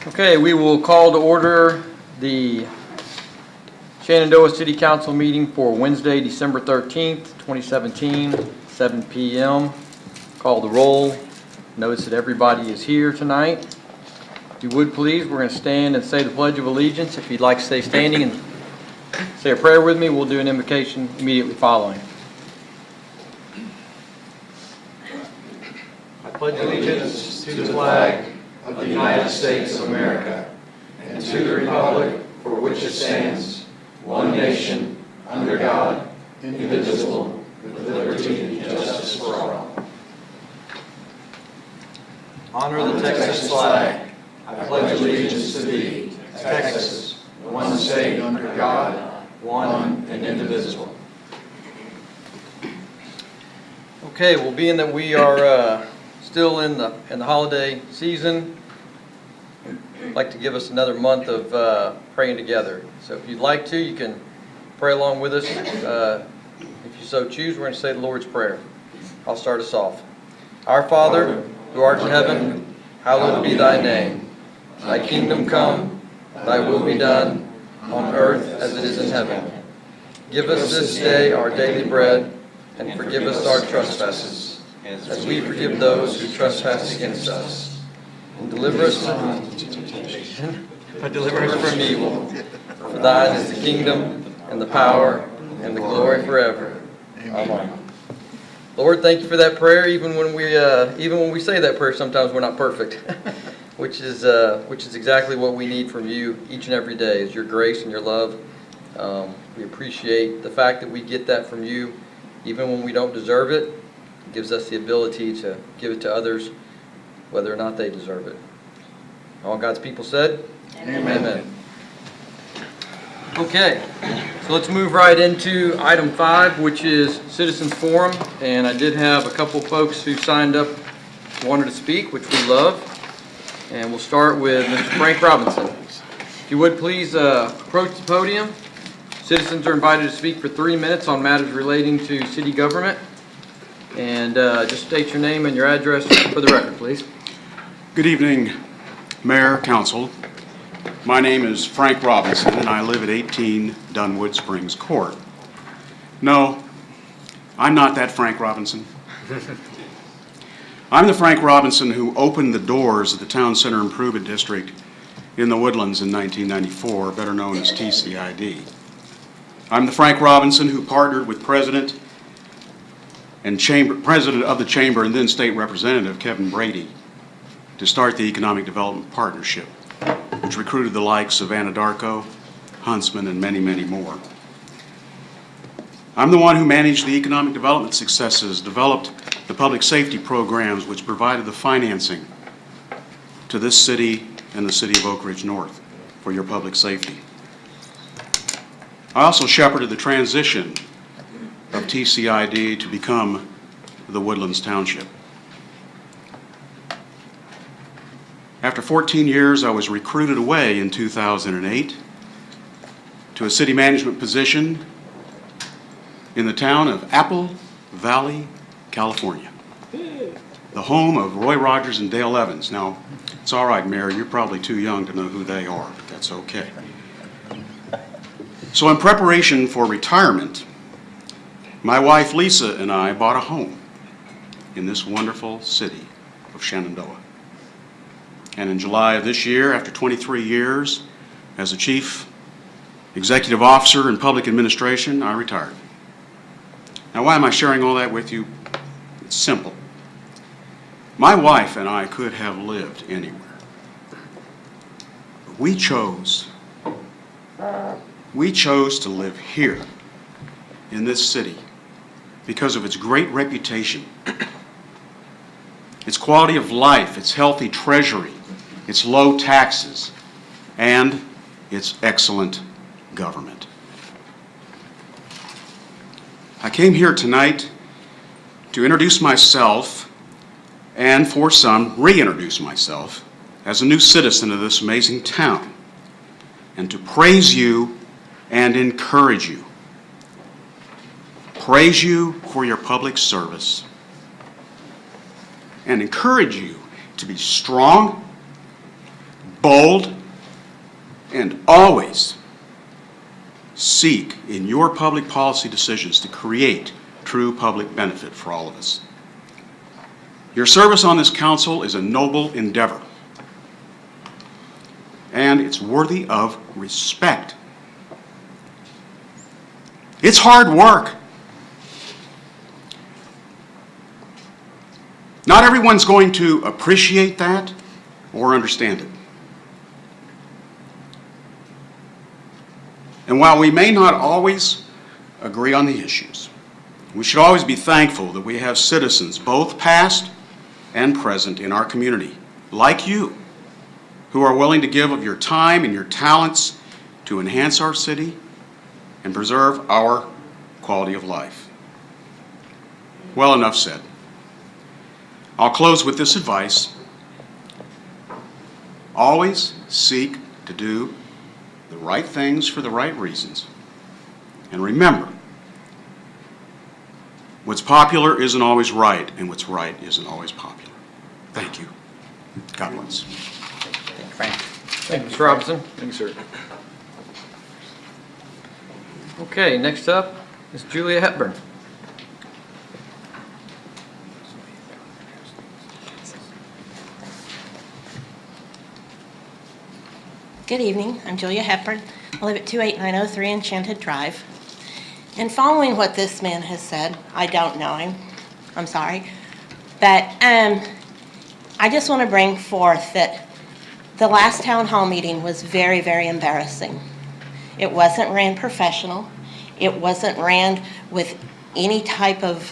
Okay, we will call to order the Shenandoah City Council meeting for Wednesday, December 13th, 2017, 7 p.m. Call the roll. Notice that everybody is here tonight. If you would please, we're going to stand and say the Pledge of Allegiance. If you'd like to stay standing and say a prayer with me, we'll do an invocation immediately following. I pledge allegiance to the flag of the United States of America and to the republic for which it stands, one nation, under God, indivisible, with liberty and justice for all. Honor the Texas flag. I pledge allegiance to thee, Texas, one state under God, one and indivisible. Okay, well, being that we are still in the holiday season, I'd like to give us another month of praying together. So if you'd like to, you can pray along with us. If you so choose, we're going to say the Lord's Prayer. I'll start us off. Our Father, who art in heaven, hallowed be thy name. Thy kingdom come, thy will be done, on earth as it is in heaven. Give us this day our daily bread, and forgive us our trespasses, as we forgive those who trespass against us. And deliver us from temptation, but deliver us from evil. For thine is the kingdom, and the power, and the glory forever. Amen. Lord, thank you for that prayer. Even when we say that prayer, sometimes we're not perfect, which is exactly what we need from you each and every day, is your grace and your love. We appreciate the fact that we get that from you, even when we don't deserve it. It gives us the ability to give it to others, whether or not they deserve it. All God's people said? Amen. Amen. Okay, so let's move right into item 5, which is Citizens Forum. And I did have a couple folks who signed up, wanted to speak, which we love. And we'll start with Mr. Frank Robinson. If you would please approach the podium. Citizens are invited to speak for 3 minutes on matters relating to city government. And just state your name and your address for the record, please. Good evening, Mayor, Council. My name is Frank Robinson, and I live at 18 Dunwood Springs Court. No, I'm not that Frank Robinson. I'm the Frank Robinson who opened the doors of the Town Center Improvement District in the Woodlands in 1994, better known as TCID. I'm the Frank Robinson who partnered with President of the Chamber and then State Representative Kevin Brady to start the Economic Development Partnership, which recruited the likes of Anadarko, Huntsman, and many, many more. I'm the one who managed the economic development successes, developed the public safety programs which provided the financing to this city and the city of Oak Ridge North for your public safety. I also shepherded the transition of TCID to become the Woodlands Township. After 14 years, I was recruited away in 2008 to a city management position in the town of Apple Valley, California, the home of Roy Rogers and Dale Evans. Now, it's all right, Mayor, you're probably too young to know who they are, but that's okay. So in preparation for retirement, my wife Lisa and I bought a home in this wonderful city of Shenandoah. And in July of this year, after 23 years as a chief executive officer in public administration, I retired. Now, why am I sharing all that with you? It's simple. My wife and I could have lived anywhere. But we chose to live here in this city because of its great reputation, its quality of life, its healthy treasury, its low taxes, and its excellent government. I came here tonight to introduce myself and, for some, reintroduce myself as a new citizen of this amazing town, and to praise you and encourage you. Praise you for your public service and encourage you to be strong, bold, and always seek in your public policy decisions to create true public benefit for all of us. Your service on this council is a noble endeavor, and it's worthy of respect. It's hard work. Not everyone's going to appreciate that or understand it. And while we may not always agree on the issues, we should always be thankful that we have citizens, both past and present, in our community, like you, who are willing to give of your time and your talents to enhance our city and preserve our quality of life. Well, enough said. I'll close with this advice. Always seek to do the right things for the right reasons. And remember, what's popular isn't always right, and what's right isn't always popular. Thank you. God bless. Thank you, Frank. Thank you, Mr. Robinson. Thanks, sir. Okay, next up is Julia Hepburn. Good evening. I'm Julia Hepburn. I live at 28903 Enchanted Drive. And following what this man has said, I don't know him. I'm sorry. But I just want to bring forth that the last town hall meeting was very, very embarrassing. It wasn't ran professional. It wasn't ran with any type of,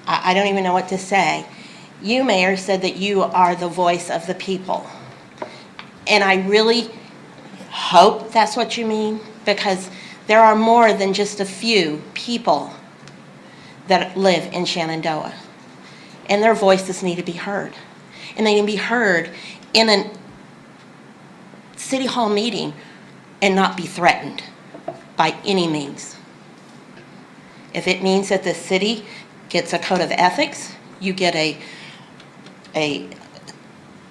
I don't even know what to say. You, Mayor, said that you are the voice of the people. And I really hope that's what you mean, because there are more than just a few people that live in Shenandoah. And their voices need to be heard. And they need to be heard in a city hall meeting and not be threatened by any means. If it means that the city gets a code of ethics, you get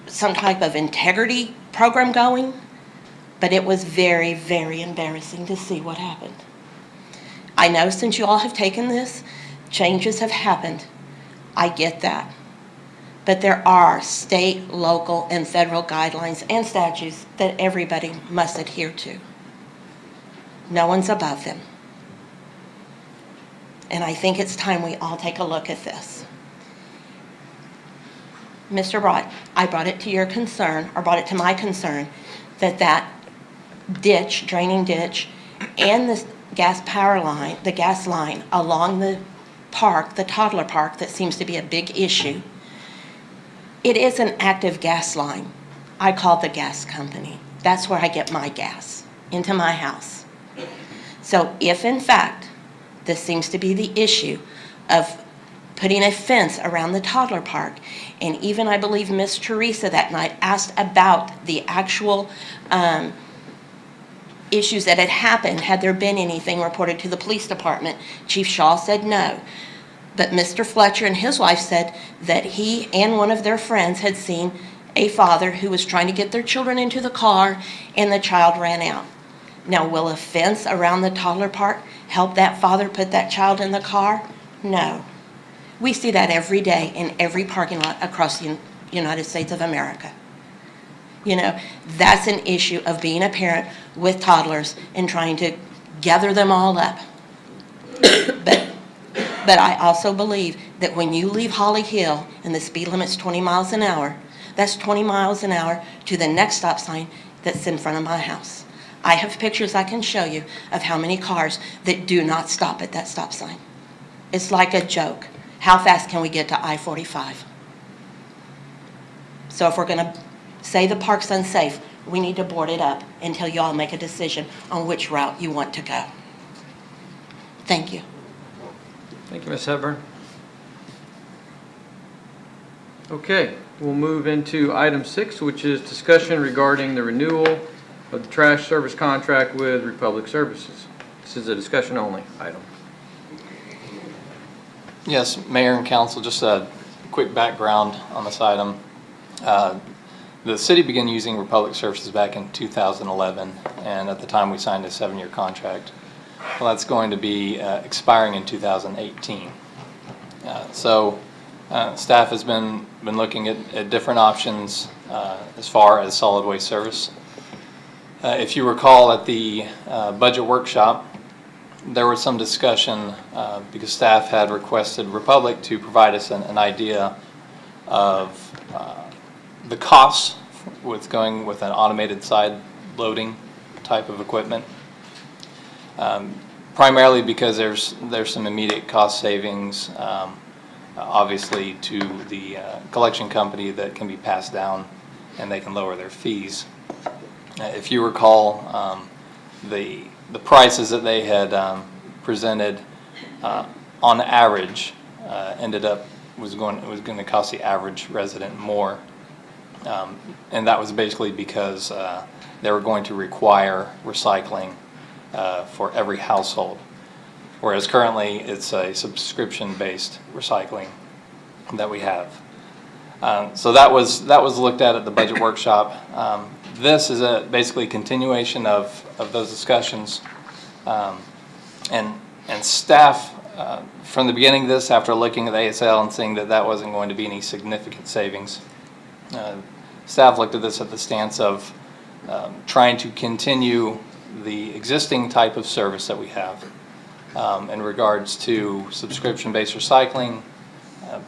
some type of integrity program going, but it was very, very embarrassing to see what happened. I know since you all have taken this, changes have happened. I get that. But there are state, local, and federal guidelines and statutes that everybody must adhere to. No one's above them. And I think it's time we all take a look at this. Mr. Brott, I brought it to your concern, or brought it to my concern, that ditch, draining ditch, and the gas power line, the gas line along the park, the toddler park, that seems to be a big issue. It is an active gas line. I called the gas company. That's where I get my gas, into my house. So if in fact this seems to be the issue of putting a fence around the toddler park, and even I believe Miss Teresa that night asked about the actual issues that had happened, had there been anything reported to the police department. Chief Shaw said no. But Mr. Fletcher and his wife said that he and one of their friends had seen a father who was trying to get their children into the car and the child ran out. Now, will a fence around the toddler park help that father put that child in the car? No. We see that every day in every parking lot across the United States of America. You know, that's an issue of being a parent with toddlers and trying to gather them all up. But I also believe that when you leave Holly Hill and the speed limit's 20 miles an hour, that's 20 miles an hour to the next stop sign that's in front of my house. I have pictures I can show you of how many cars that do not stop at that stop sign. It's like a joke. How fast can we get to I-45? So if we're going to say the park's unsafe, we need to board it up until you all make a decision on which route you want to go. Thank you. Thank you, Ms. Hepburn. Okay, we'll move into item 6, which is discussion regarding the renewal of the trash service contract with Republic Services. This is a discussion only item. Yes, Mayor and Council, just a quick background on this item. The city began using Republic Services back in 2011, and at the time we signed a 7-year contract. Well, that's going to be expiring in 2018. Staff has been looking at different options as far as solid waste service. If you recall at the budget workshop, there was some discussion because staff had requested Republic to provide us an idea of the costs with going with an automated side loading type of equipment. Primarily because there's some immediate cost savings, obviously to the collection company that can be passed down and they can lower their fees. If you recall, the prices that they had presented on average was going to cost the average resident more, and that was basically because they were going to require recycling for every household, whereas currently it's a subscription-based recycling that we have. So that was looked at the budget workshop. This is basically a continuation of those discussions, and staff from the beginning of this, after looking at the ASL and seeing that wasn't going to be any significant savings, staff looked at this at the stance of trying to continue the existing type of service that we have in regards to subscription-based recycling,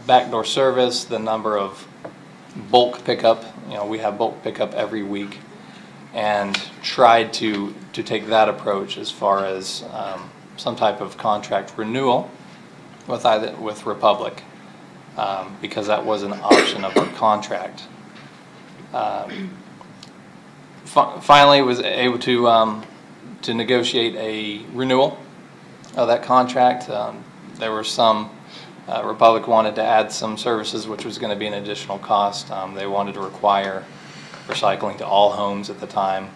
backdoor service, the number of bulk pickup. We have bulk pickup every week, and tried to take that approach as far as some type of contract renewal with Republic, because that was an option of our contract. Finally, was able to negotiate a renewal of that contract. There were some Republic wanted to add some services, which was going to be an additional cost. They wanted to require recycling to all homes at the time,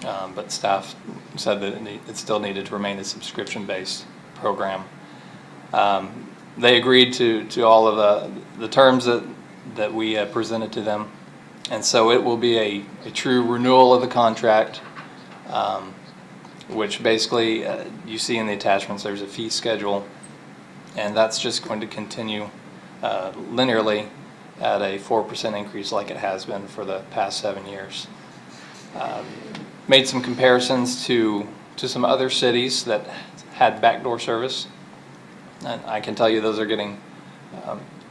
but staff said that it still needed to remain a subscription-based program. They agreed to all of the terms that we presented to them, and so it will be a true renewal of the contract, which basically you see in the attachments there's a fee schedule, and that's just going to continue linearly at a 4% increase like it has been for the past 7 years. Made some comparisons to some other cities that had backdoor service, and I can tell you those are getting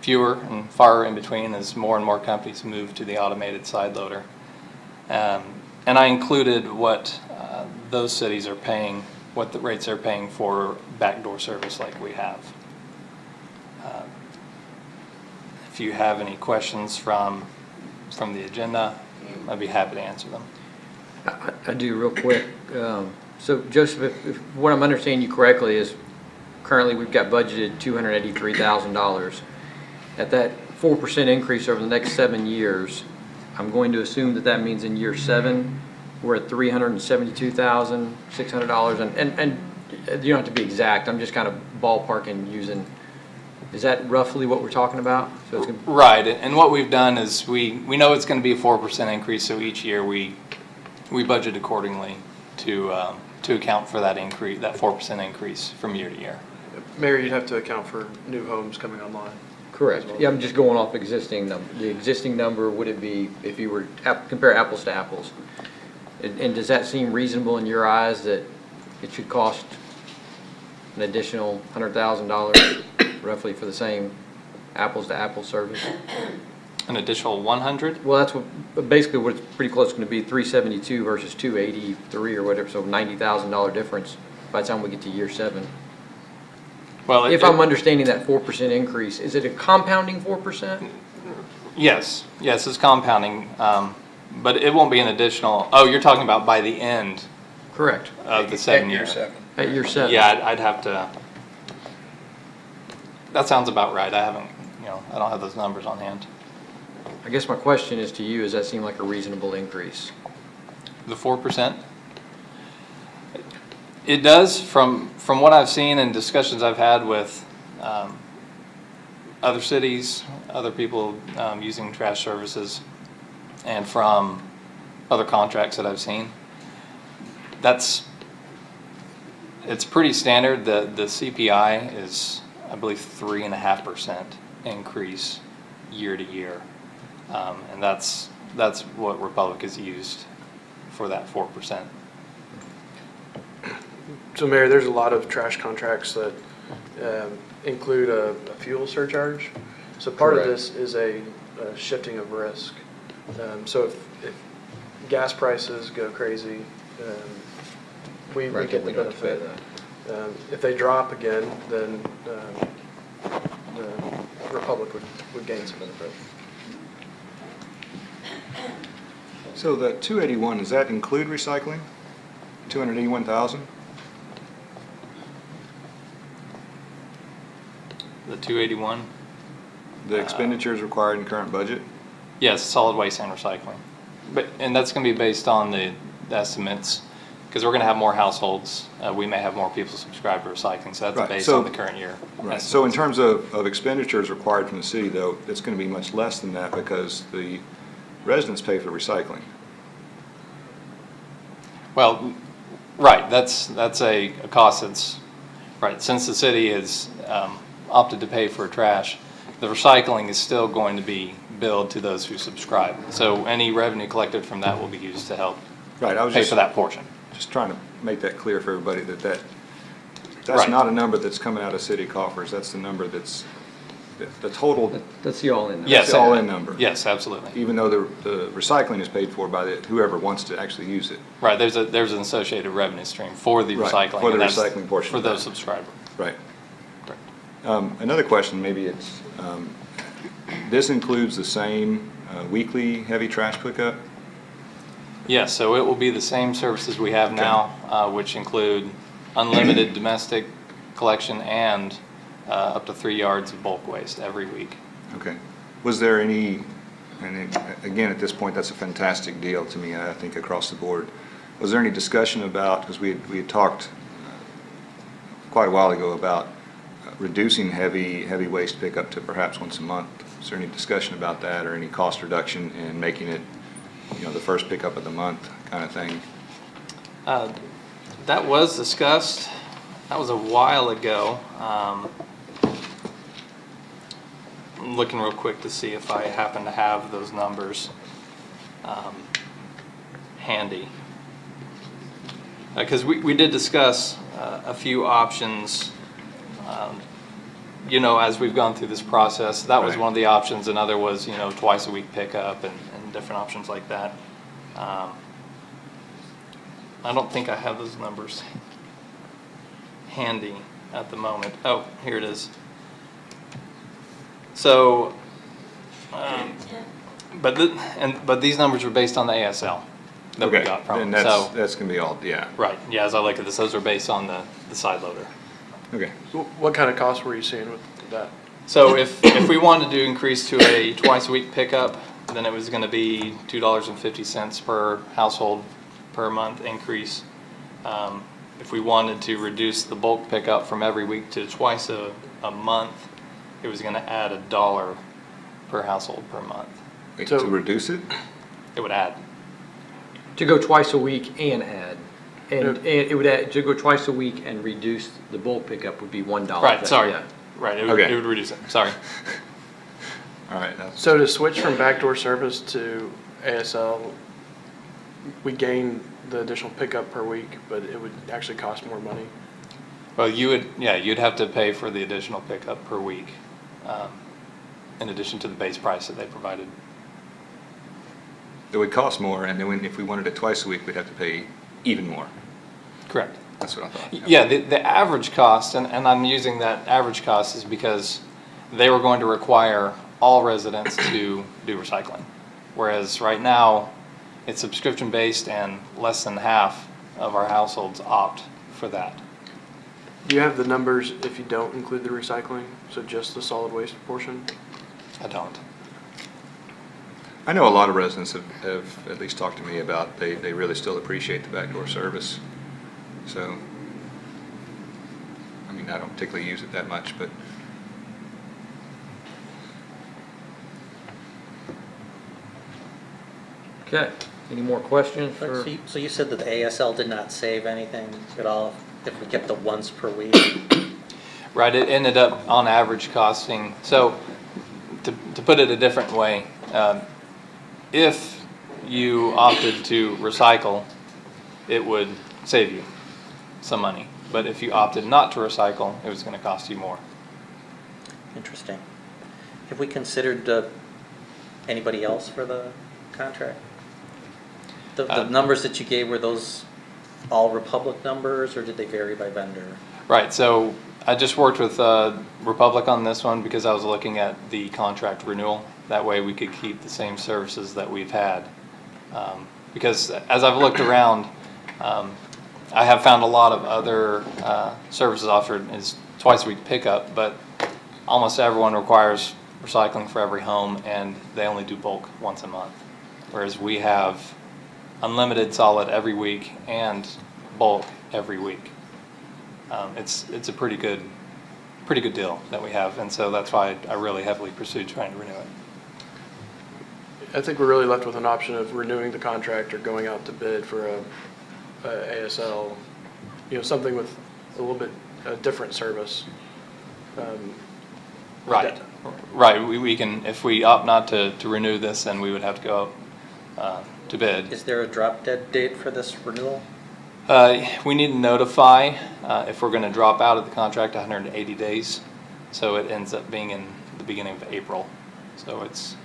fewer and far in between as more and more companies move to the automated side loader. And I included what those cities are paying, what the rates are paying for backdoor service like we have. If you have any questions from the agenda, I'd be happy to answer them. I do real quick. So Joseph, if what I'm understanding you correctly is currently we've got budgeted $283,000. At that 4% increase over the next 7 years, I'm going to assume that means in year 7 we're at $372,600, and you don't have to be exact. I'm just kind of ballparking using. Is that roughly what we're talking about? So it's right, and what we've done is we know it's going to be a 4% increase, so each year we budget accordingly to account for that increase, that 4% increase from year to year. Mayor, you'd have to account for new homes coming online. correct. Yeah, I'm just going off existing number. The existing number, would it be, if you were compare apples to apples? And does that seem reasonable in your eyes that it should cost an additional $100,000 roughly for the same apples to apples service? An additional 100? Well, that's what basically what it's pretty close going to be, 372 versus 283 or whatever, so $90,000 difference by the time we get to year 7. Well, If I'm understanding that 4% increase, is it a compounding 4%? Yes, it's compounding, but it won't be an additional. Oh, you're talking about by the end Correct. of the 7 years. At year 7. Yeah, I'd have to. That sounds about right. I haven't, I don't have those numbers on hand. I guess my question is to you, does that seem like a reasonable increase? The 4%? It does, from what I've seen and discussions I've had with other cities, other people using trash services, and from other contracts that I've seen. It's pretty standard. The CPI is, I believe, 3.5% increase year to year, and that's what Republic has used for that 4%. So Mayor, there's a lot of trash contracts that include a fuel surcharge. So part of Correct. this is a shifting of risk. So if gas prices go crazy, we Right, get the we don't have to pay benefit. If they drop again, then the Republic would gain some benefit. So the 281, does that include recycling? 281,000? The 281? The expenditures required in current budget? Yes, solid waste and recycling. And that's going to be based on the estimates, because we're going to have more households. We may have more people subscribe to recycling, so that's Right, based so- on the current year. Right. So in terms of expenditures required from the city, though, it's going to be much less than that because the residents pay for recycling. Well, right, that's a cost that's, right, since the city has opted to pay for trash, the recycling is still going to be billed to those who subscribe. So any revenue collected from that will be used to help Right, I was pay just for that portion. trying to make that clear for everybody that's Right. not a number that's coming out of city coffers. That's the number that's the total, That's the all-in. number. Yes. the all-in number. Yes, absolutely. Even though the recycling is paid for by whoever wants to actually use it. Right, there's an associated revenue stream for the Right, recycling. for the and that's recycling portion For of those that. subscribers. Right. Correct. Another question, maybe it's, this includes the same weekly heavy trash pickup? Yes, so it will be the same services we have now, which include unlimited domestic collection and up to 3 yards of bulk waste every week. Okay. Was there any, again, at this point, that's a fantastic deal to me, I think, across the board. Was there any discussion about, because we had talked quite a while ago about reducing heavy waste pickup to perhaps once a month? Is there any discussion about that or any cost reduction in making it, the first pickup of the month kind of thing? That was discussed. That was a while ago. I'm looking real quick to see if I happen to have those numbers handy. Because we did discuss a few options, as we've gone through this process. That was Right. one of the options. Another was, twice a week pickup and different options like that. I don't think I have those numbers handy at the moment. Oh, here it is. So, but these numbers were based on the ASL that we got from. Then So, that's going to be all, yeah. right, yeah, as I look at this, those are based on the side loader. Okay. What kind of costs were you seeing with that? So if we wanted to increase to a twice a week pickup, then it was going to be $2.50 per household per month increase. If we wanted to reduce the bulk pickup from every week to twice a month, it was going to add $1 per household per month. Wait, So- to reduce it? It would add. To go twice a week and add. And it would add, to go twice a week and reduce the bulk pickup would be $1. Right, sorry. Yeah. Right, it Okay. would reduce it, sorry. All right. That's, So to switch from backdoor service to ASL, we gain the additional pickup per week, but it would actually cost more money. Well, you'd have to pay for the additional pickup per week, in addition to the base price that they provided. it would cost more, and then if we wanted it twice a week, we'd have to pay even more. Correct. That's what I thought. Yeah, the average cost, and I'm using that average cost is because they were going to require all residents to do recycling. Whereas right now, it's subscription based and less than half of our households opt for that. Do you have the numbers if you don't include the recycling? So just the solid waste portion? I don't. I know a lot of residents have at least talked to me about they really still appreciate the backdoor service. So, I mean, I don't particularly use it that much, but Okay, any more questions for? So you said that the ASL did not save anything at all if we kept the once per week? Right, it ended up on average costing, so to put it a different way, if you opted to recycle, it would save you some money. But if you opted not to recycle, it was going to cost you more. Interesting. Have we considered anybody else for the contract? The numbers that you gave, were those all Republic numbers, or did they vary by vendor? Right, so I just worked with Republic on this one because I was looking at the contract renewal. That way we could keep the same services that we've had. Because as I've looked around, I have found a lot of other services offered is twice a week pickup, but almost everyone requires recycling for every home, and they only do bulk once a month. Whereas we have unlimited solid every week and bulk every week. It's a pretty good deal that we have, and so that's why I really heavily pursued trying to renew it. I think we're really left with an option of renewing the contract or going out to bid for a ASL, something with a little bit different service. Right. Right. We can, if we opt not to renew this, then we would have to go up to bid. Is there a drop dead date for this renewal? We need to notify if we're going to drop out of the contract 180 days. So it ends up being in the beginning of April. So it's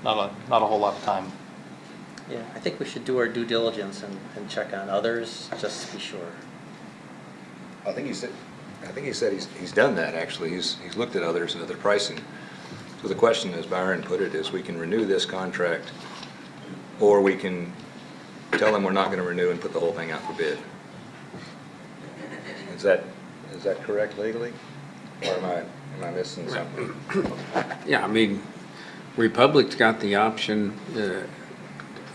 not a whole lot of time. Yeah, I think we should do our due diligence and check on others just to be sure. I think he said he's done that, actually. He's looked at others and other pricing. So the question, as Byron put it, is we can renew this contract, or we can tell them we're not going to renew and put the whole thing out for bid. Is that correct legally? Or am I missing something? Yeah, I mean, Republic's got the option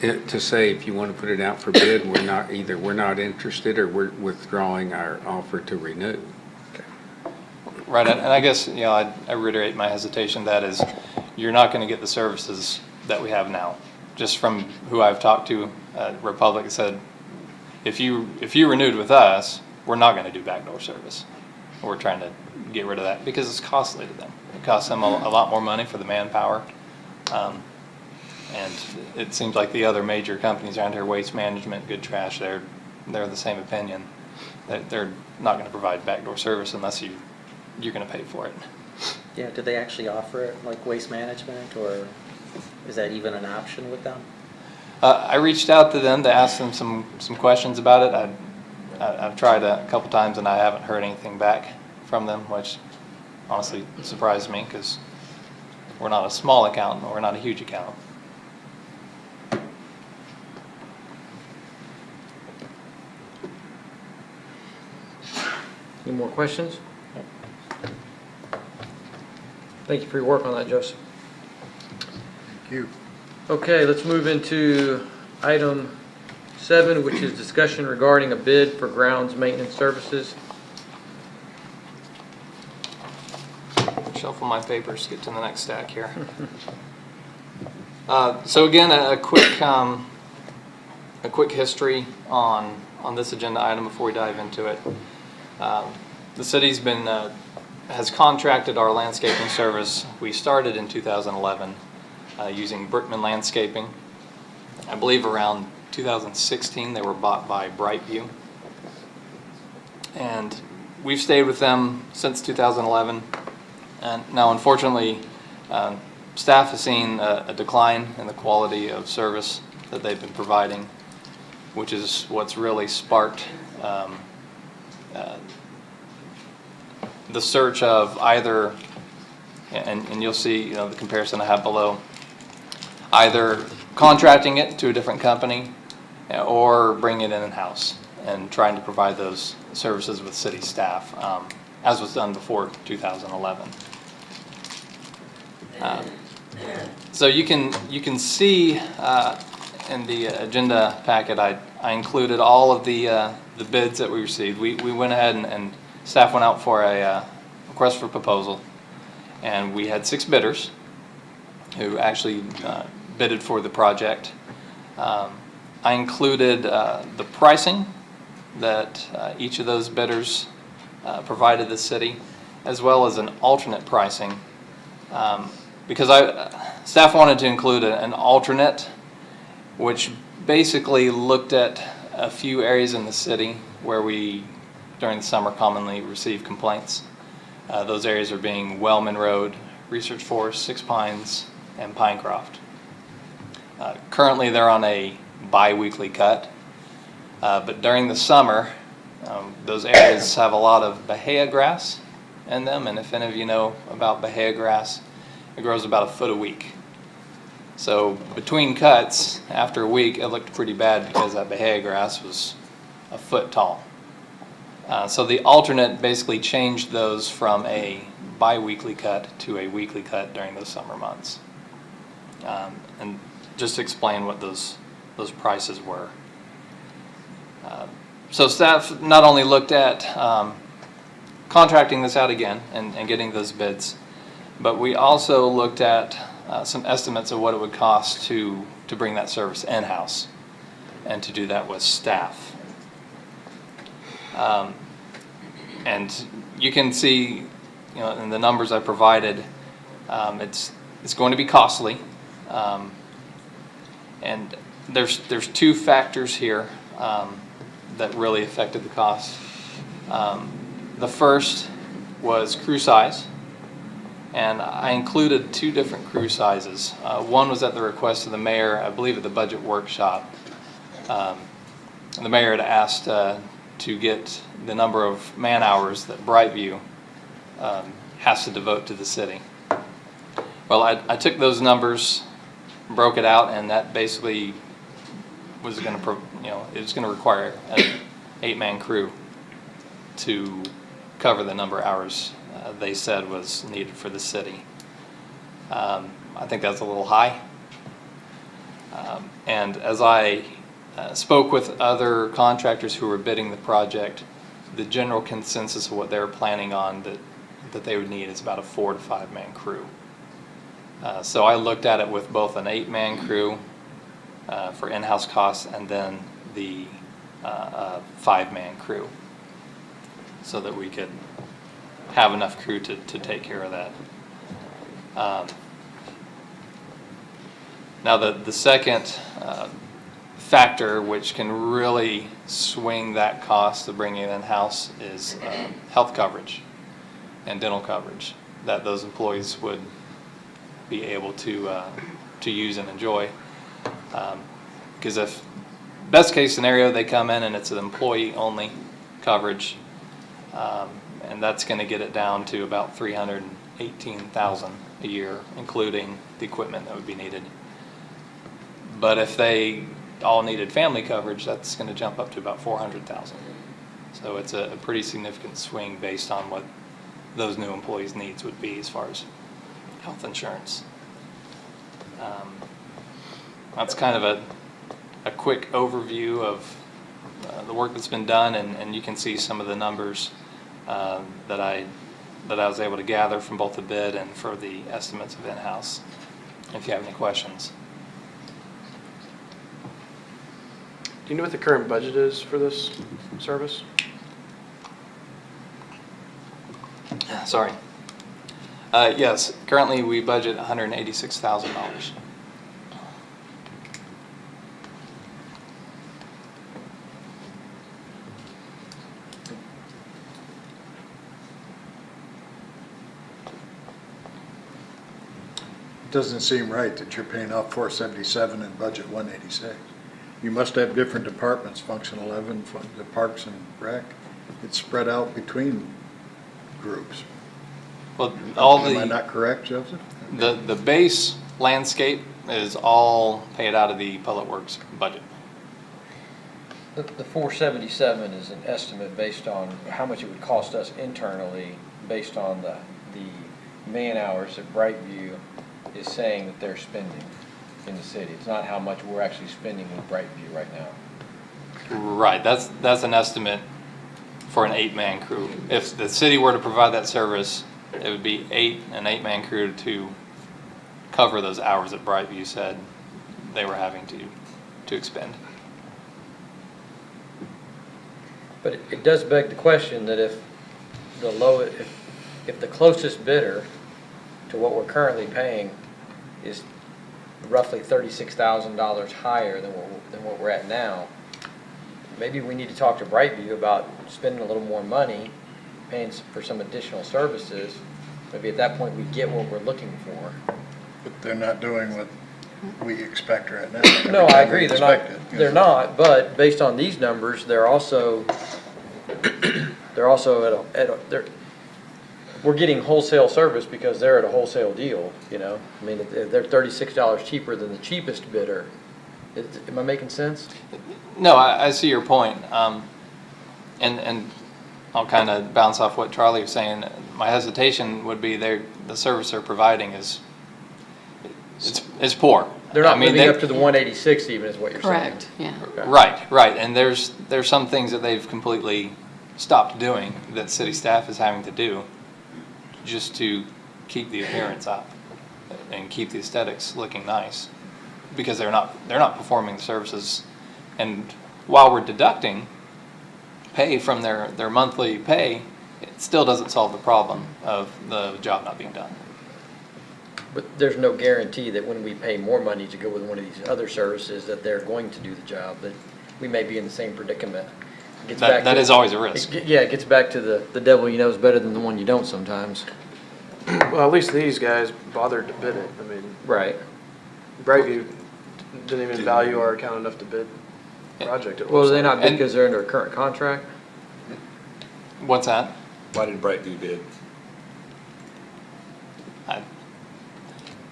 to say if you want to put it out for bid, we're not interested, or we're withdrawing our offer to renew. Right, and I guess, I reiterate my hesitation, that is, you're not going to get the services that we have now. Just from who I've talked to, Republic said, if you renewed with us, we're not going to do backdoor service. We're trying to get rid of that because it's costly to them. It costs them a lot more money for the manpower. And it seems like the other major companies around here, Waste Management, Good Trash, they're the same opinion. That they're not going to provide backdoor service unless you're going to pay for it. Yeah, do they actually offer it, like Waste Management, or is that even an option with them? I reached out to them to ask them some questions about it. I've tried a couple times and I haven't heard anything back from them, which honestly surprised me because we're not a small account, we're not a huge account. Any more questions? Thank you for your work on that, Joseph. Thank you. Okay, let's move into item 7, which is discussion regarding a bid for grounds maintenance services. Shuffle my papers, get to the next stack here. So again, a quick history on this agenda item before we dive into it. The city's has contracted our landscaping service. We started in 2011 using Brickman Landscaping. I believe around 2016 they were bought by Brightview. And we've stayed with them since 2011. And now unfortunately, staff has seen a decline in the quality of service that they've been providing, which is what's really sparked the search of either, and you'll see the comparison I have below, either contracting it to a different company or bring it in-house. and trying to provide those services with city staff, as was done before 2011. So you can see in the agenda packet, I included all of the bids that we received. We went ahead and staff went out for a request for proposal, and we had 6 bidders who actually bidded for the project. I included the pricing that each of those bidders provided the city, as well as an alternate pricing, because staff wanted to include an alternate, which basically looked at a few areas in the city where we, during the summer, commonly receive complaints. Those areas are being Wellman Road, Research Forest, Six Pines, and Pinecroft. Currently, they're on a bi-weekly cut, but during the summer, those areas have a lot of bahia grass in them, and if any of you know about bahia grass, it grows about 1 foot a week. So between cuts, after a week, it looked pretty bad because that bahia grass was 1 foot tall. So the alternate basically changed those from a bi-weekly cut to a weekly cut during those summer months. And just to explain what those prices were. So staff not only looked at contracting this out again and getting those bids, but we also looked at some estimates of what it would cost to bring that service in-house and to do that with staff. And you can see, in the numbers I provided, it's going to be costly. And there's 2 factors here that really affected the cost. The first was crew size, and I included 2 different crew sizes. One was at the request of the mayor, I believe at the budget workshop. The mayor had asked to get the number of man hours that Brightview has to devote to the city. Well, I took those numbers, broke it out, and that basically was going to, it was going to require an 8-man crew to cover the number of hours they said was needed for the city. I think that's a little high. And as I spoke with other contractors who were bidding the project, the general consensus of what they were planning on that they would need is about a 4 to 5 man crew. So I looked at it with both an 8-man crew for in-house costs and then the 5-man crew, so that we could have enough crew to take care of that. Now the second factor which can really swing that cost of bringing it in-house is health coverage and dental coverage that those employees would be able to use and enjoy. Because if best case scenario, they come in and it's an employee only coverage, and that's going to get it down to about $318,000 a year, including the equipment that would be needed. But if they all needed family coverage, that's going to jump up to about $400,000. So it's a pretty significant swing based on what those new employees' needs would be as far as health insurance. That's kind of a quick overview of the work that's been done, and you can see some of the numbers that I was able to gather from both the bid and for the estimates of in-house, if you have any questions. Do you know what the current budget is for this service? Sorry. Yes, currently we budget $186,000. It doesn't seem right that you're paying off 477 and budget 186. You must have different departments, Function 11, the Parks and Rec. It's spread out between groups. Well, Am I not correct, Joseph? The base landscape is all paid out of the Public Works budget. The 477 is an estimate based on how much it would cost us internally, based on the man hours that Brightview is saying that they're spending in the city. It's not how much we're actually spending with Brightview right now. Right, that's an estimate for an 8-man crew. If the city were to provide that service, it would be an 8-man crew to cover those hours that Brightview said they were having to expend. But it does beg the question that if the closest bidder to what we're currently paying is roughly $36,000 higher than what we're at now, maybe we need to talk to Brightview about spending a little more money, paying for some additional services. Maybe at that point we get what we're looking for. But they're not doing what we expect right now. No, I agree, they're not, Expect it, they're not, but based on these numbers, they're also we're getting wholesale service because they're at a wholesale deal, you know? I mean, they're $36 cheaper than the cheapest bidder. Am I making sense? No, I see your point. And I'll kind of bounce off what Charlie was saying. My hesitation would be the service they're providing is poor. They're not I mean, living up to the 186 even, is what you're saying. Correct, yeah. Okay. Right. And there's some things that they've completely stopped doing that city staff is having to do just to keep the appearance up and keep the aesthetics looking nice, because they're not performing the services. And while we're deducting pay from their monthly pay, it still doesn't solve the problem of the job not being done. But there's no guarantee that when we pay more money to go with one of these other services that they're going to do the job, that we may be in the same predicament. That is always a risk. Yeah, it gets back to the devil you know is better than the one you don't sometimes. Well, at least these guys bothered to bid it. I mean, Right. Brightview didn't even value our account enough to bid the project. Well, do they like. not bid And- because they're under a current contract? What's that? Why did Brightview bid?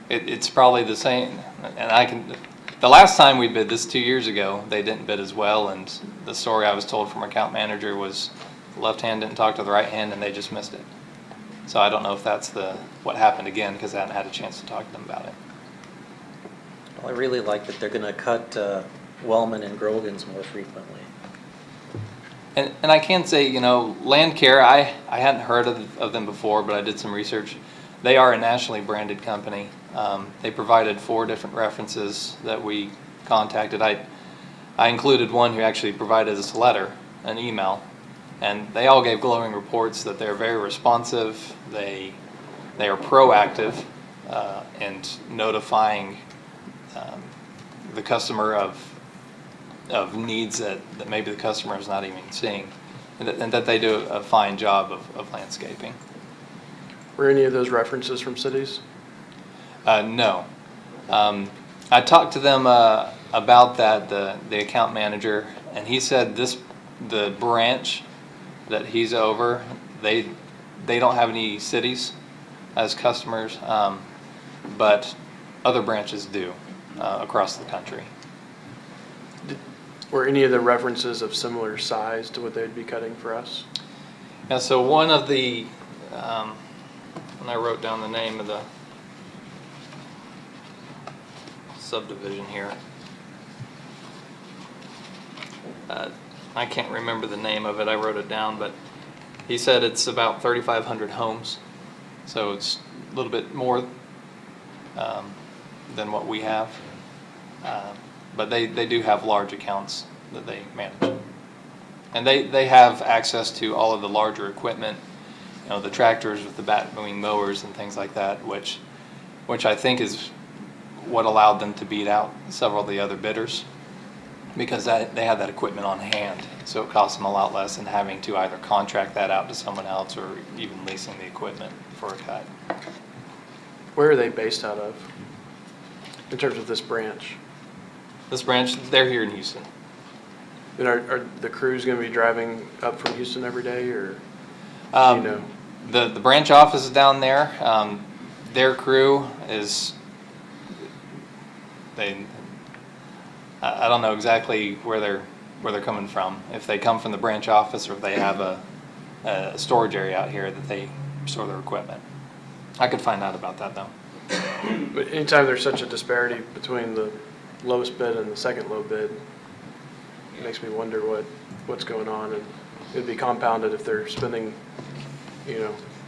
It's probably the same, and the last time we bid this 2 years ago, they didn't bid as well, and the story I was told from our account manager was the left hand didn't talk to the right hand and they just missed it. So I don't know if that's what happened again, because I hadn't had a chance to talk to them about it. Well, I really like that they're gonna cut Wellman and Grogan's more frequently. And I can say, Land Care, I hadn't heard of them before, but I did some research. They are a nationally branded company. They provided 4 different references that we contacted. I included one who actually provided us a letter, an email, and they all gave glowing reports that they're very responsive. They are proactive and notifying the customer of needs that maybe the customer is not even seeing, and that they do a fine job of landscaping. Were any of those references from cities? No. I talked to them about that, the account manager, and he said the branch that he's over, they don't have any cities as customers, but other branches do across the country. Were any of the references of similar size to what they'd be cutting for us? Yeah, so one of the, and I wrote down the name of the subdivision here. I can't remember the name of it, I wrote it down, but he said it's about 3,500 homes, so it's a little bit more than what we have. But they do have large accounts that they manage. And they have access to all of the larger equipment, the tractors with the bat-wing mowers and things like that, which I think is what allowed them to beat out several of the other bidders, because they had that equipment on hand. So it cost them a lot less than having to either contract that out to someone else or even leasing the equipment for a cut. Where are they based out of in terms of this branch? This branch, they're here in Houston. And are the crews going to be driving up from Houston every day, or The branch office is down there. Their crew is, I don't know exactly where they're coming from. If they come from the branch office or if they have a storage area out here that they store their equipment. I could find out about that though. But anytime there's such a disparity between the lowest bid and the second low bid, it makes me wonder what's going on. And it'd be compounded if they're spending,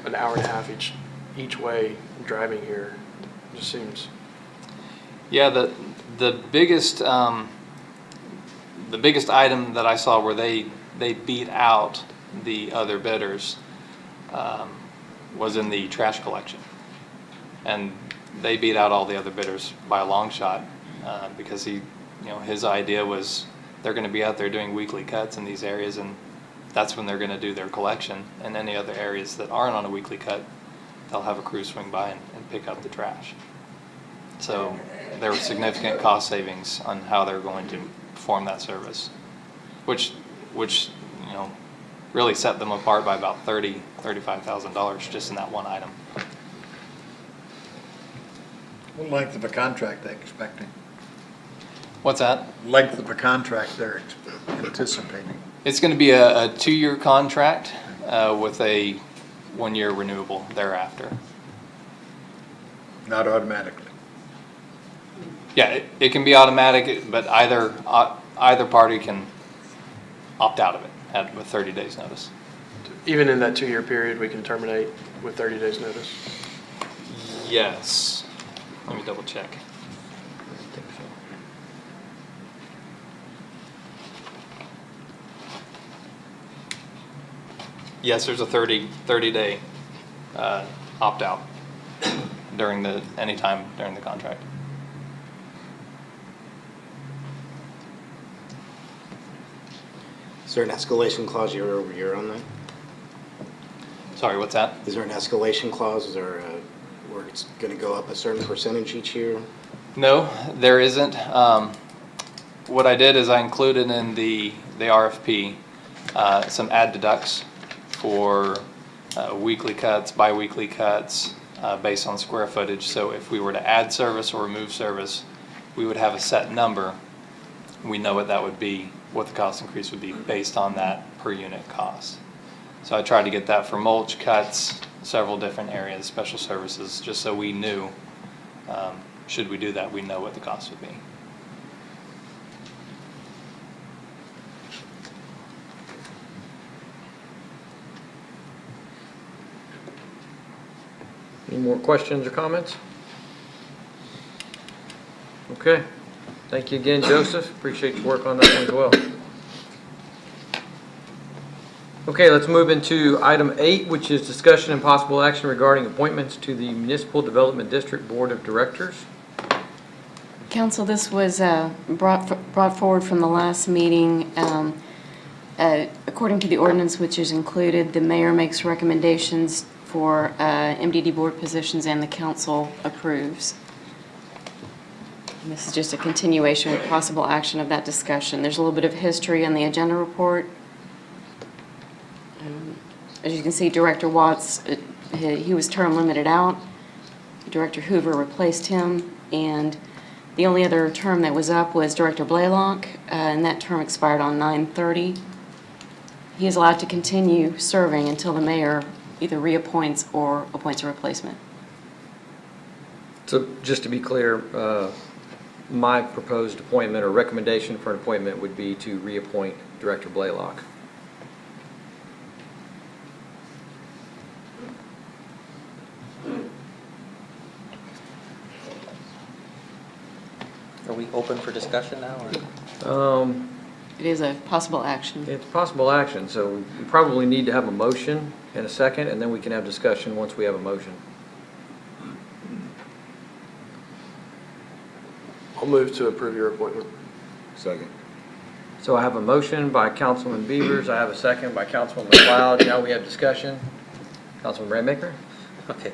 an hour and a half each way driving here. It just seems. Yeah, the biggest item that I saw where they beat out the other bidders was in the trash collection, and they beat out all the other bidders by a long shot because his idea was they're going to be out there doing weekly cuts in these areas, and that's when they're going to do their collection. And any other areas that aren't on a weekly cut, they'll have a crew swing by and pick up the trash. So there were significant cost savings on how they're going to perform that service, which really set them apart by about $35,000 just in that one item. What length of a contract they expecting? What's that? Length of a contract they're anticipating? It's going to be a 2-year contract with a 1-year renewable thereafter. Not automatically. Yeah, it can be automatic, but either party can opt out of it with 30 days notice. Even in that 2-year period, we can terminate with 30 days notice. Yes. Let me double check. Yes, there's a 30-day opt out any time during the contract. Is there an escalation clause year over year on that? Sorry, what's that? Is there an escalation clause? Is there where it's going to go up a certain percentage each year? No, there isn't. What I did is I included in the RFP some add deducts for weekly cuts, bi-weekly cuts based on square footage. So if we were to add service or remove service, we would have a set number. We know what that would be, what the cost increase would be based on that per unit cost. So I tried to get that for mulch, cuts, several different areas, special services, just so we knew, should we do that, we know what the cost would be. Any more questions or comments? Okay. Thank you again, Joseph. Appreciate your work on that one as well. Okay, let's move into item 8, which is discussion and possible action regarding appointments to the Municipal Development District Board of Directors. Council, this was brought forward from the last meeting. According to the ordinance which is included, the mayor makes recommendations for MDD board positions and the council approves. And this is just a continuation with possible action of that discussion. There's a little bit of history on the agenda report. As you can see, Director Watts, he was term limited out. Director Hoover replaced him, and the only other term that was up was Director Blaylock, and that term expired on 9/30. He is allowed to continue serving until the mayor either reappoints or appoints a replacement. So just to be clear, my proposed appointment or recommendation for an appointment would be to reappoint Director Blaylock. Are we open for discussion now? Or? It is a possible action. It's possible action, so we probably need to have a motion and a second, and then we can have discussion once we have a motion. I'll move to approve your appointment. Second. So I have a motion by Councilman Beavers, I have a second by Councilman McLeod. Now we have discussion. Councilman Randmaker? Okay.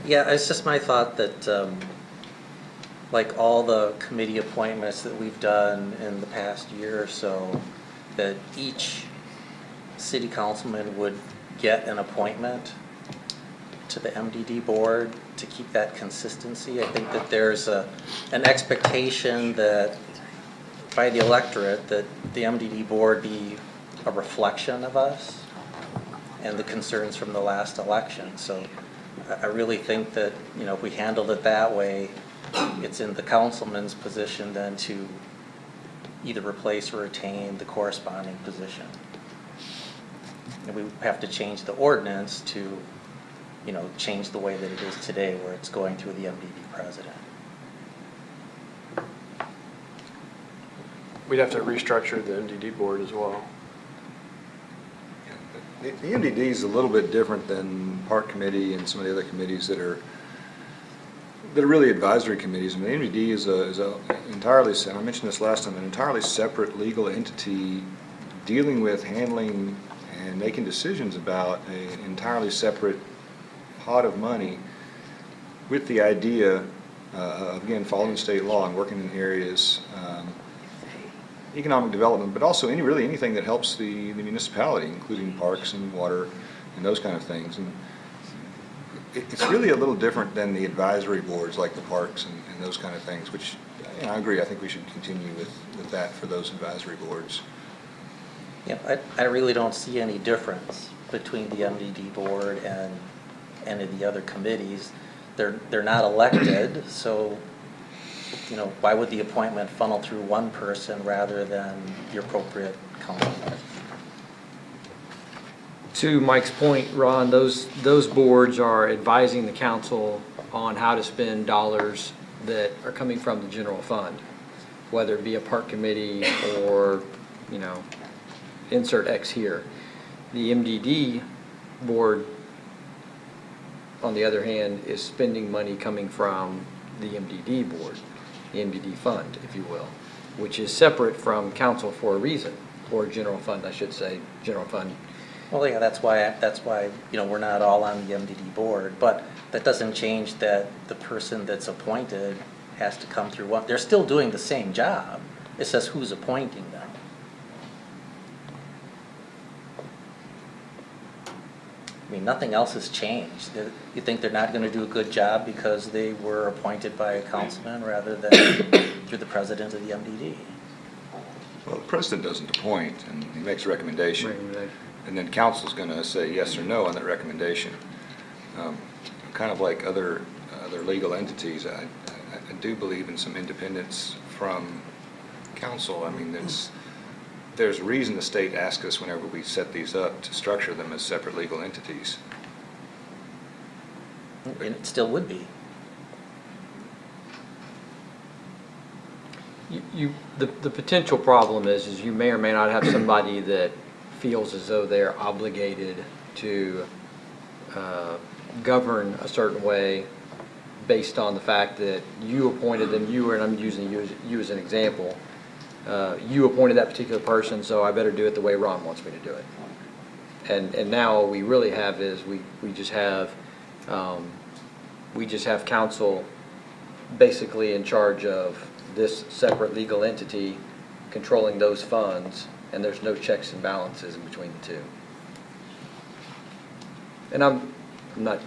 Yeah, it's just my thought that like all the committee appointments that we've done in the past year or so, that each city councilman would get an appointment to the MDD board to keep that consistency. I think that there's an expectation that by the electorate that the MDD board be a reflection of us and the concerns from the last election. So I really think that, you know, if we handled it that way, it's in the councilman's position then to either replace or retain the corresponding position. And we have to change the ordinance to, you know, change the way that it is today, where it's going through the MDD president. We'd have to restructure the MDD board as well. The MDD is a little bit different than Park Committee and some of the other committees that are really advisory committees. I mean, the MDD is a entirely, and I mentioned this last time, an entirely separate legal entity dealing with handling and making decisions about an entirely separate pot of money with the idea of, again, following state law and working in areas, economic development, but also really anything that helps the municipality, including parks and water and those kind of things. And it's really a little different than the advisory boards like the parks and those kind of things, which, you know, I agree. I think we should continue with that for those advisory boards. Yeah, I really don't see any difference between the MDD board and any of the other committees. They're not elected, so, you know, why would the appointment funnel through one person rather than the appropriate councilman? To Mike's point, Ron, those boards are advising the council on how to spend dollars that are coming from the general fund, whether it be a park committee or, you know, insert X here. The MDD board, on the other hand, is spending money coming from the MDD board, the MDD fund, if you will, which is separate from council for a reason, or general fund, I should say, general fund. Well, yeah, that's why, you know, we're not all on the MDD board, but that doesn't change that the person that's appointed has to come through one. They're still doing the same job. It says who's appointing them. I mean, nothing else has changed. You think they're not going to do a good job because they were appointed by a councilman rather than through the president of the MDD? Well, the president doesn't appoint, and he makes a recommendation. And then council's going to say yes or no on that recommendation. Kind of like other legal entities, I do believe in some independence from council. I mean, there's a reason the state asks us whenever we set these up to structure them as separate legal entities. And it still would be. The potential problem is you may or may not have somebody that feels as though they're obligated to govern a certain way based on the fact that you appointed them, and I'm using you as an example, you appointed that particular person, so I better do it the way Ron wants me to do it. And now what we really have is we just have council basically in charge of this separate legal entity controlling those funds, and there's no checks and balances in between the two. And I'm not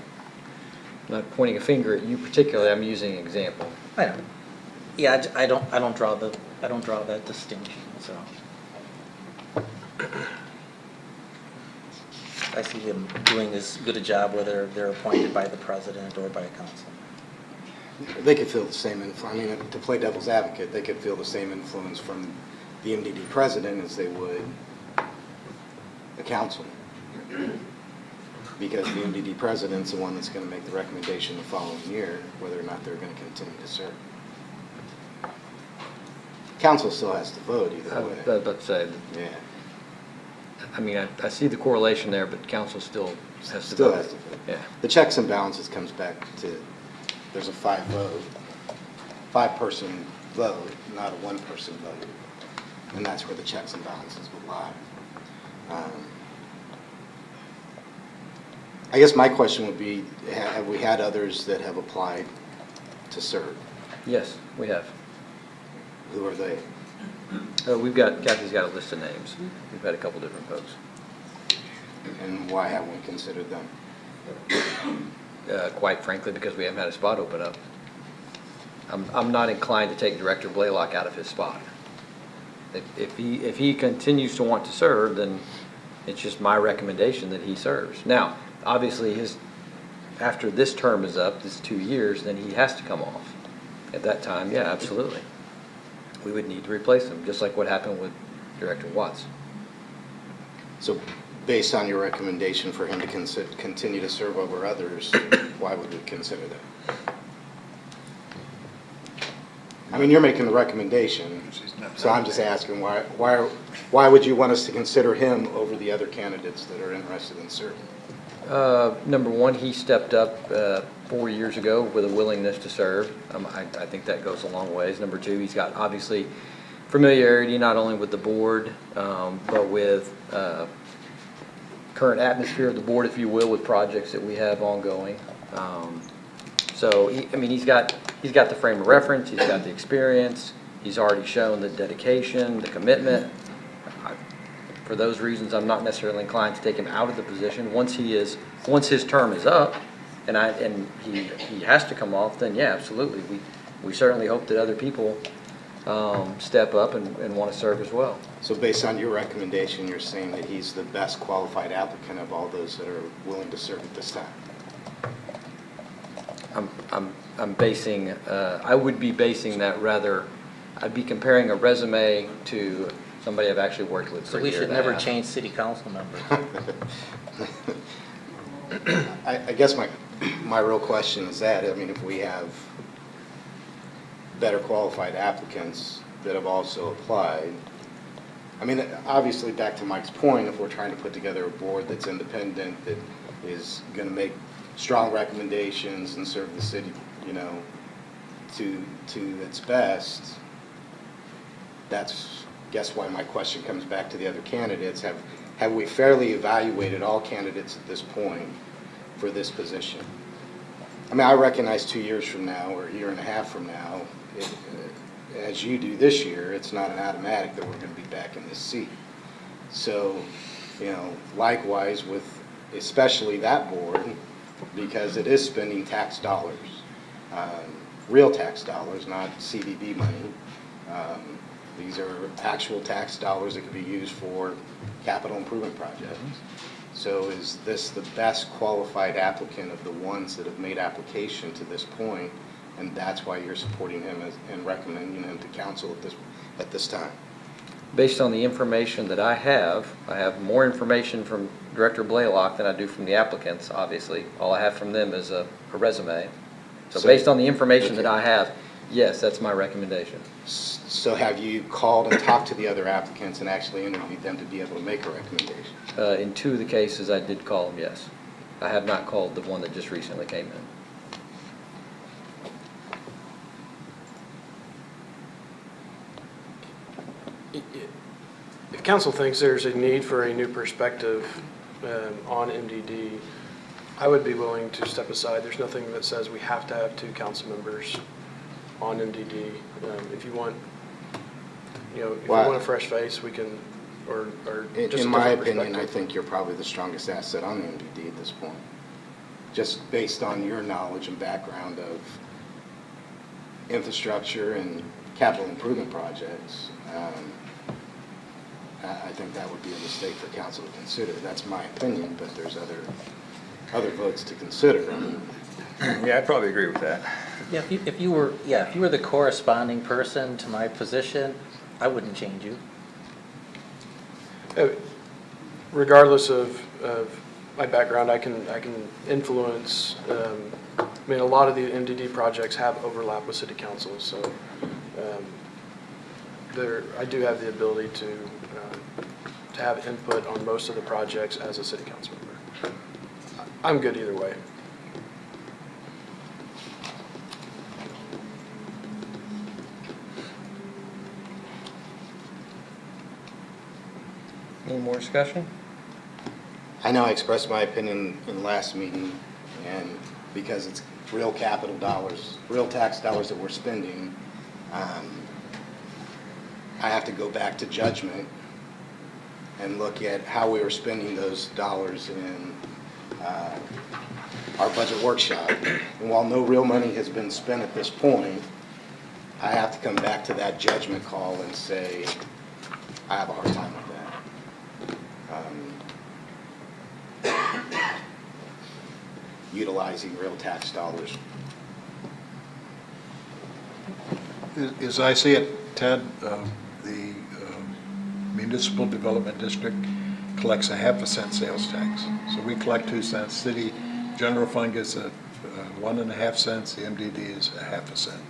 pointing a finger at you particularly. I'm using an example. I know. Yeah, I don't draw that distinction. So I see them doing as good a job whether they're appointed by the president or by a council. They could feel the same influence. I mean, to play devil's advocate, they could feel the same influence from the MDD president as they would the council. Because the MDD president's the one that's going to make the recommendation the following year, whether or not they're going to continue to serve. Council still has to vote either way. I was about to say, Yeah. I mean, I see the correlation there, but council still has to Still vote. has to vote. Yeah. The checks and balances comes back to, there's a 5-person vote, not a 1-person vote. And that's where the checks and balances would lie. I guess my question would be, have we had others that have applied to serve? Yes, we have. Who are they? Kathy's got a list of names. We've had a couple different folks. And why haven't we considered them? Quite frankly, because we haven't had a spot open up. I'm not inclined to take Director Blaylock out of his spot. If he continues to want to serve, then it's just my recommendation that he serves. Now, obviously, after this term is up, this 2 years, then he has to come off. At that time, yeah, absolutely. We would need to replace him, just like what happened with Director Watts. So based on your recommendation for him to continue to serve over others, why would we consider that? I mean, you're making the recommendation, so I'm just asking why would you want us to consider him over the other candidates that are interested in serving? Number one, he stepped up 4 years ago with a willingness to serve. I think that goes a long ways. Number two, he's got obviously familiarity not only with the board, but with current atmosphere of the board, if you will, with projects that we have ongoing. So, he's got the frame of reference, he's got the experience, he's already shown the dedication, the commitment. For those reasons, I'm not necessarily inclined to take him out of the position. Once his term is up, and he has to come off, then yeah, absolutely. We certainly hope that other people step up and want to serve as well. So based on your recommendation, you're saying that he's the best qualified applicant of all those that are willing to serve at this time? I'm basing, I would be basing that rather, I'd be comparing a resume to somebody I've actually worked with for So a we year should and a never half. change city council members. I guess my real question is that, I mean, if we have better qualified applicants that have also applied, I mean, obviously, back to Mike's point, if we're trying to put together a board that's independent, that is going to make strong recommendations and serve the city, to its best, that's, guess why my question comes back to the other candidates. Have we fairly evaluated all candidates at this point for this position? I mean, I recognize 2 years from now or a year and a half from now, as you do this year, it's not an automatic that we're going to be back in this seat. So, likewise with especially that board, because it is spending tax dollars, real tax dollars, not CDB money. These are actual tax dollars that could be used for capital improvement projects. So is this the best qualified applicant of the ones that have made application to this point, and that's why you're supporting him and recommending him to council at this time? Based on the information that I have more information from Director Blaylock than I do from the applicants, obviously. All I have from them is a resume. So based on the information that I have, yes, that's my recommendation. So have you called and talked to the other applicants and actually interviewed them to be able to make a recommendation? In 2 of the cases, I did call them, yes. I have not called the one that just recently came in. If council thinks there's a need for a new perspective on MDD, I would be willing to step aside. There's nothing that says we have to have 2 council members on MDD. If you want, if you want a fresh face, we can, or just in a my different opinion, I perspective. think you're probably the strongest asset on the MDD at this point. Just based on your knowledge and background of infrastructure and capital improvement projects, I think that would be a mistake for council to consider. That's my opinion, but there's other votes to consider. Yeah, I probably agree with that. Yeah, if you were the corresponding person to my position, I wouldn't change you. Regardless of my background, I can influence. A lot of the MDD projects have overlap with city council, so I do have the ability to have input on most of the projects as a city council member. I'm good either way. Any more discussion? I know I expressed my opinion in the last meeting, and because it's real capital dollars, real tax dollars that we're spending, I have to go back to judgment and look at how we were spending those dollars in our budget workshop. And while no real money has been spent at this point, I have to come back to that judgment call and say, I have a hard time with that. Utilizing real tax dollars. As I see it, Ted, the municipal development district collects a 1/2 cent sales tax. So we collect 2 cents. City general fund gets a 1.5 cents. The MDD is a 1/2 cent.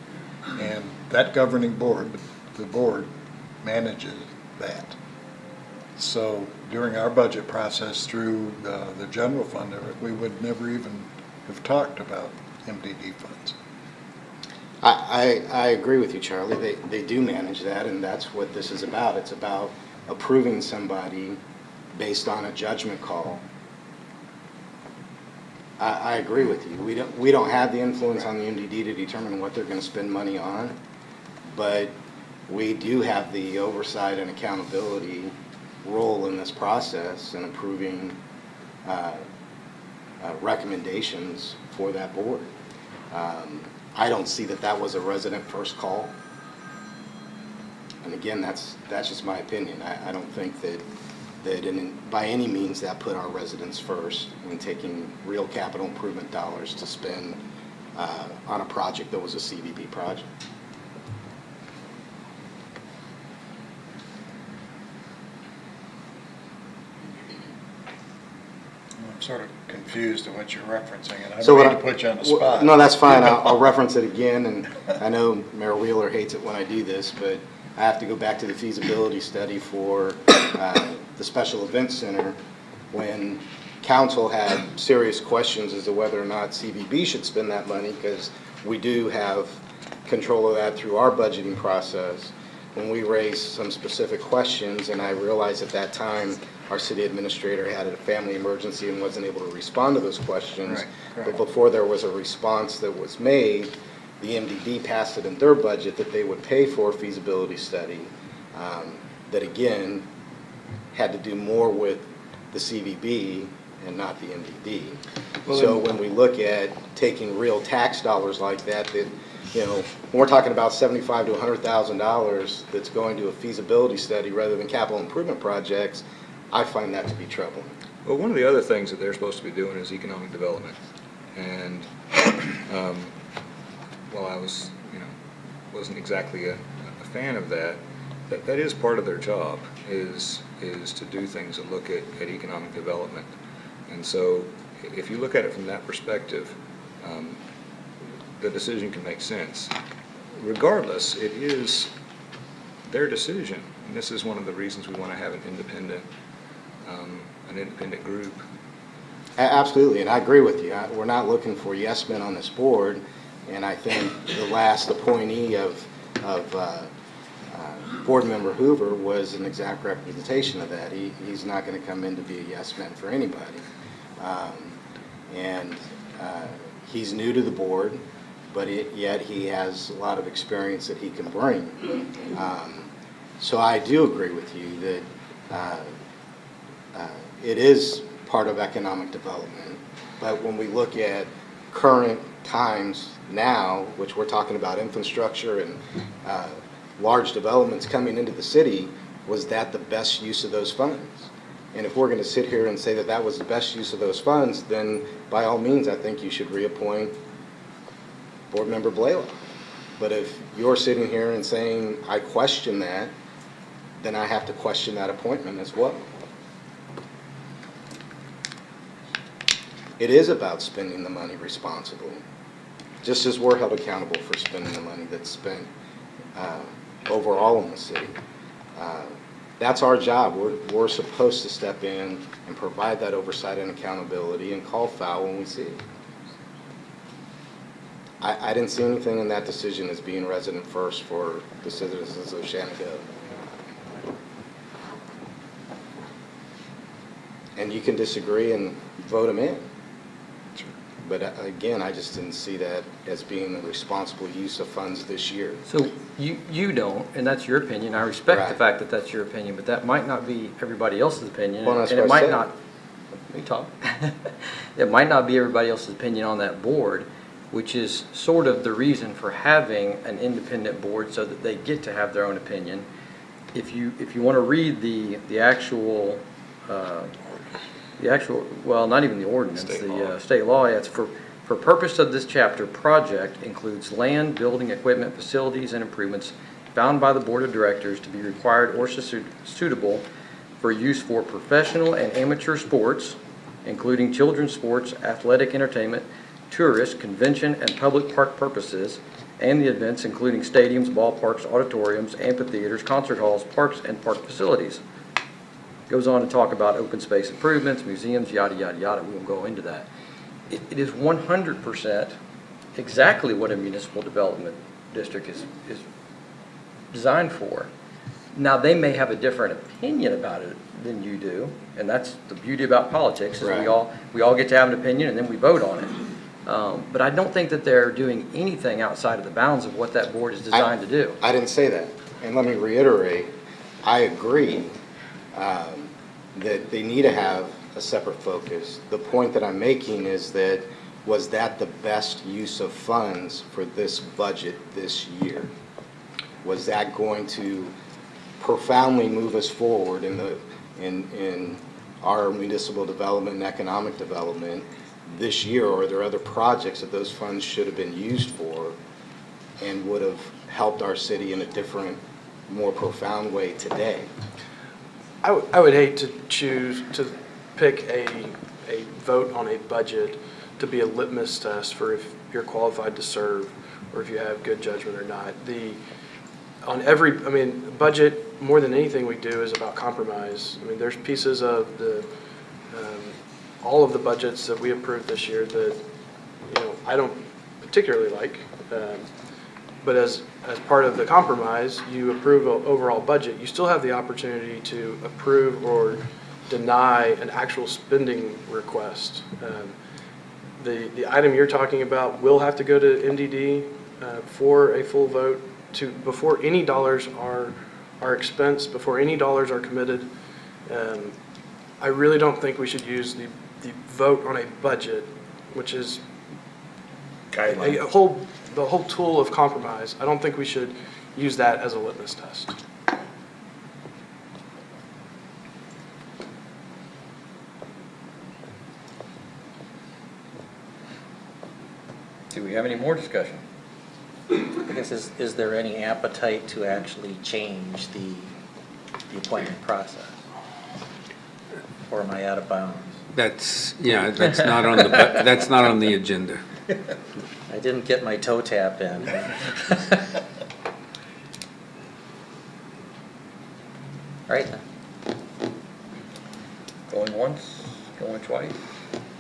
And that governing board, the board, manages that. So during our budget process through the general fund, we would never even have talked about MDD funds. I agree with you, Charlie. They do manage that, and that's what this is about. It's about approving somebody based on a judgment call. I agree with you. We don't have the influence on the MDD to determine what they're going to spend money on, but we do have the oversight and accountability role in this process in approving recommendations for that board. I don't see that was a resident first call. And again, that's just my opinion. I don't think that by any means that put our residents first in taking real capital improvement dollars to spend on a project that was a CVB project. I'm sort of confused at what you're referencing, and I So don't mean to put you on the spot. No, that's fine. I'll reference it again, and I know Mayor Wheeler hates it when I do this, but I have to go back to the feasibility study for the Special Events Center when council had serious questions as to whether or not CVB should spend that money, because we do have control of that through our budgeting process. When we raised some specific questions, and I realized at that time our city administrator had a family emergency and wasn't able to respond to those questions. Right. But before there was a response that was made, the MDD passed it in their budget that they would pay for a feasibility study that again had to do more with the CVB and not the MDD. So when we look at taking real tax dollars like that, you know, when we're talking about $75,000 to $100,000 that's going to a feasibility study rather than capital improvement projects, I find that to be troubling. Well, one of the other things that they're supposed to be doing is economic development. And while I wasn't exactly a fan of that, that is part of their job, is to do things that look at economic development. And so if you look at it from that perspective, the decision can make sense. Regardless, it is their decision. And this is one of the reasons we want to have an independent group. Absolutely, and I agree with you. We're not looking for yes men on this board, and I think the last appointee of Board Member Hoover was an exact representation of that. He's not going to come in to be a yes man for anybody. He's new to the board, but yet he has a lot of experience that he can bring. So I do agree with you that it is part of economic development, but when we look at current times now, which we're talking about infrastructure and large developments coming into the city, was that the best use of those funds? And if we're going to sit here and say that that was the best use of those funds, then by all means, I think you should reappoint Board Member Blaylock. But if you're sitting here and saying, I question that, then I have to question that appointment as well. It is about spending the money responsibly, just as we're held accountable for spending the money that's spent overall in the city. That's our job. We're supposed to step in and provide that oversight and accountability and call foul when we see it. I didn't see anything in that decision as being resident first for the citizens of Shenandoah. And you can disagree and vote them in. But again, I just didn't see that as being a responsible use of funds this year. So you don't, and that's your opinion. I respect the Right. fact that that's your opinion, but that might not be everybody else's opinion. Well, that's and it what I might said. not, let me talk. It might not be everybody else's opinion on that board, which is sort of the reason for having an independent board so that they get to have their own opinion. if you want to read the actual, well, not even the ordinance, the state law, it's for purpose of this chapter, project includes land, building, equipment, facilities, and improvements found by the Board of Directors to be required or suitable for use for professional and amateur sports, including children's sports, athletic entertainment, tourist, convention, and public park purposes, and the events including stadiums, ballparks, auditoriums, amphitheaters, concert halls, parks, and park facilities. Goes on to talk about open space improvements, museums, yada, yada, yada. We won't go into that. It is 100% exactly what a municipal development district is designed for. Now, they may have a different opinion about it than you do, and that's the beauty about politics, is Right. we all get to have an opinion and then we vote on it. But I don't think that they're doing anything outside of the bounds of what that board is designed to do. I didn't say that. And let me reiterate, I agree that they need to have a separate focus. The point that I'm making is that, was that the best use of funds for this budget this year? Was that going to profoundly move us forward in our municipal development and economic development this year, or are there other projects that those funds should have been used for and would have helped our city in a different, more profound way today? I would hate to choose to pick a vote on a budget to be a litmus test for if you're qualified to serve or if you have good judgment or not. Budget, more than anything we do, is about compromise. I mean, there's pieces of all of the budgets that we approved this year that, I don't particularly like. But as part of the compromise, you approve an overall budget. You still have the opportunity to approve or deny an actual spending request. The item you're talking about will have to go to MDD for a full vote before any dollars are expensed, before any dollars are committed. I really don't think we should use the vote on a budget, which is the whole tool of compromise. I don't think we should use that as a litmus test. Do we have any more discussion? I guess, is there any appetite to actually change the appointment process? Or am I out of bounds? That's not on the, that's not on the agenda. I didn't get my toe tap in. All right then. Going once, going twice?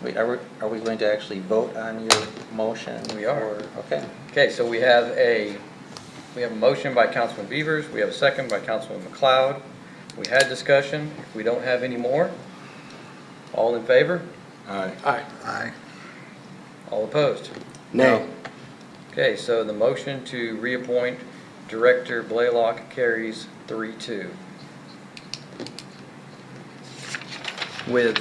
Wait, are we going to actually vote on your motion? We are. Okay. Okay, so we have a motion by Councilman Beavers, we have a second by Councilman McLeod. We had discussion. If we don't have any more, all in favor? Aye. Aye. All opposed? No. Okay, so the motion to reappoint Director Blaylock carries 3-2. With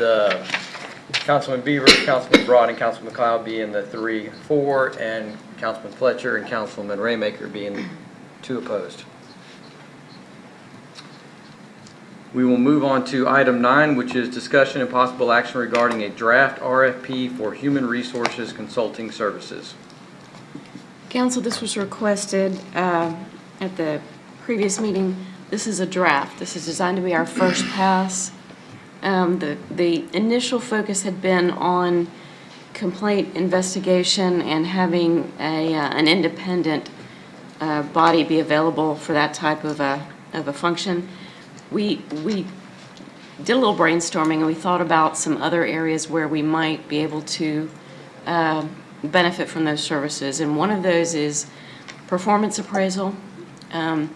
Councilman Beaver, Councilman Broad, and Councilman McLeod being the 3-4, and Councilman Fletcher and Councilman Raymaker being 2 opposed. We will move on to item 9, which is discussion and possible action regarding a draft RFP for human resources consulting services. Council, this was requested at the previous meeting. This is a draft. This is designed to be our first pass. The initial focus had been on complaint investigation and having an independent body be available for that type of a function. We did a little brainstorming and we thought about some other areas where we might be able to benefit from those services, and one of those is performance appraisal. And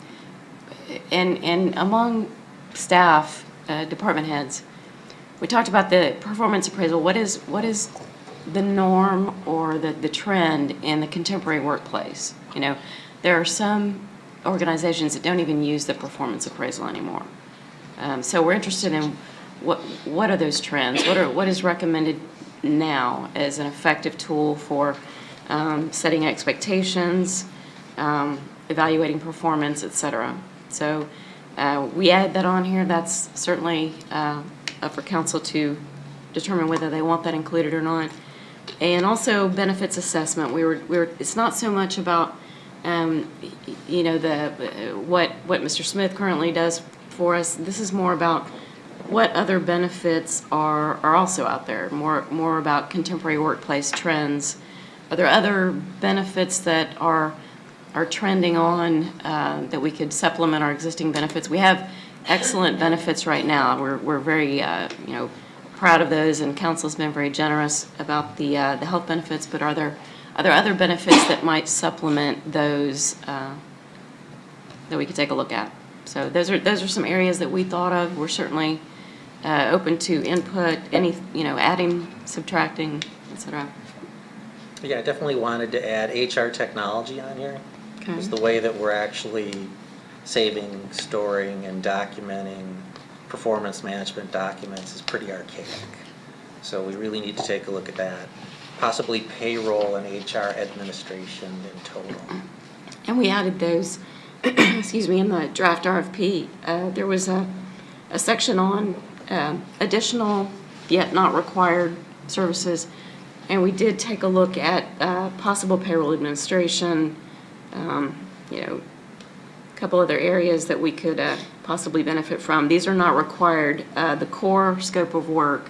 among staff, department heads, we talked about the performance appraisal. What is the norm or the trend in the contemporary workplace? There are some organizations that don't even use the performance appraisal anymore. So we're interested in what are those trends? What is recommended now as an effective tool for setting expectations, evaluating performance, etc. So We added that on here. That's certainly up for council to determine whether they want that included or not. And also benefits assessment. It's not so much about, you know, what Mr. Smith currently does for us. This is more about what other benefits are also out there, more about contemporary workplace trends. Are there other benefits that are trending on that we could supplement our existing benefits? We have excellent benefits right now. We're very, you know, proud of those, and council's been very generous about the health benefits, but are there other benefits that might supplement those that we could take a look at? So those are some areas that we thought of. We're certainly open to input, any, you know, adding, subtracting, etc. Yeah, I definitely wanted to add HR technology on here. Okay. Because the way that we're actually saving, storing, and documenting performance management documents is pretty archaic. So we really need to take a look at that. Possibly payroll and HR administration in total. And we added those, excuse me, in the draft RFP. There was a section on additional yet not required services, and we did take a look at possible payroll administration, you know, a couple other areas that we could possibly benefit from. These are not required. The core scope of work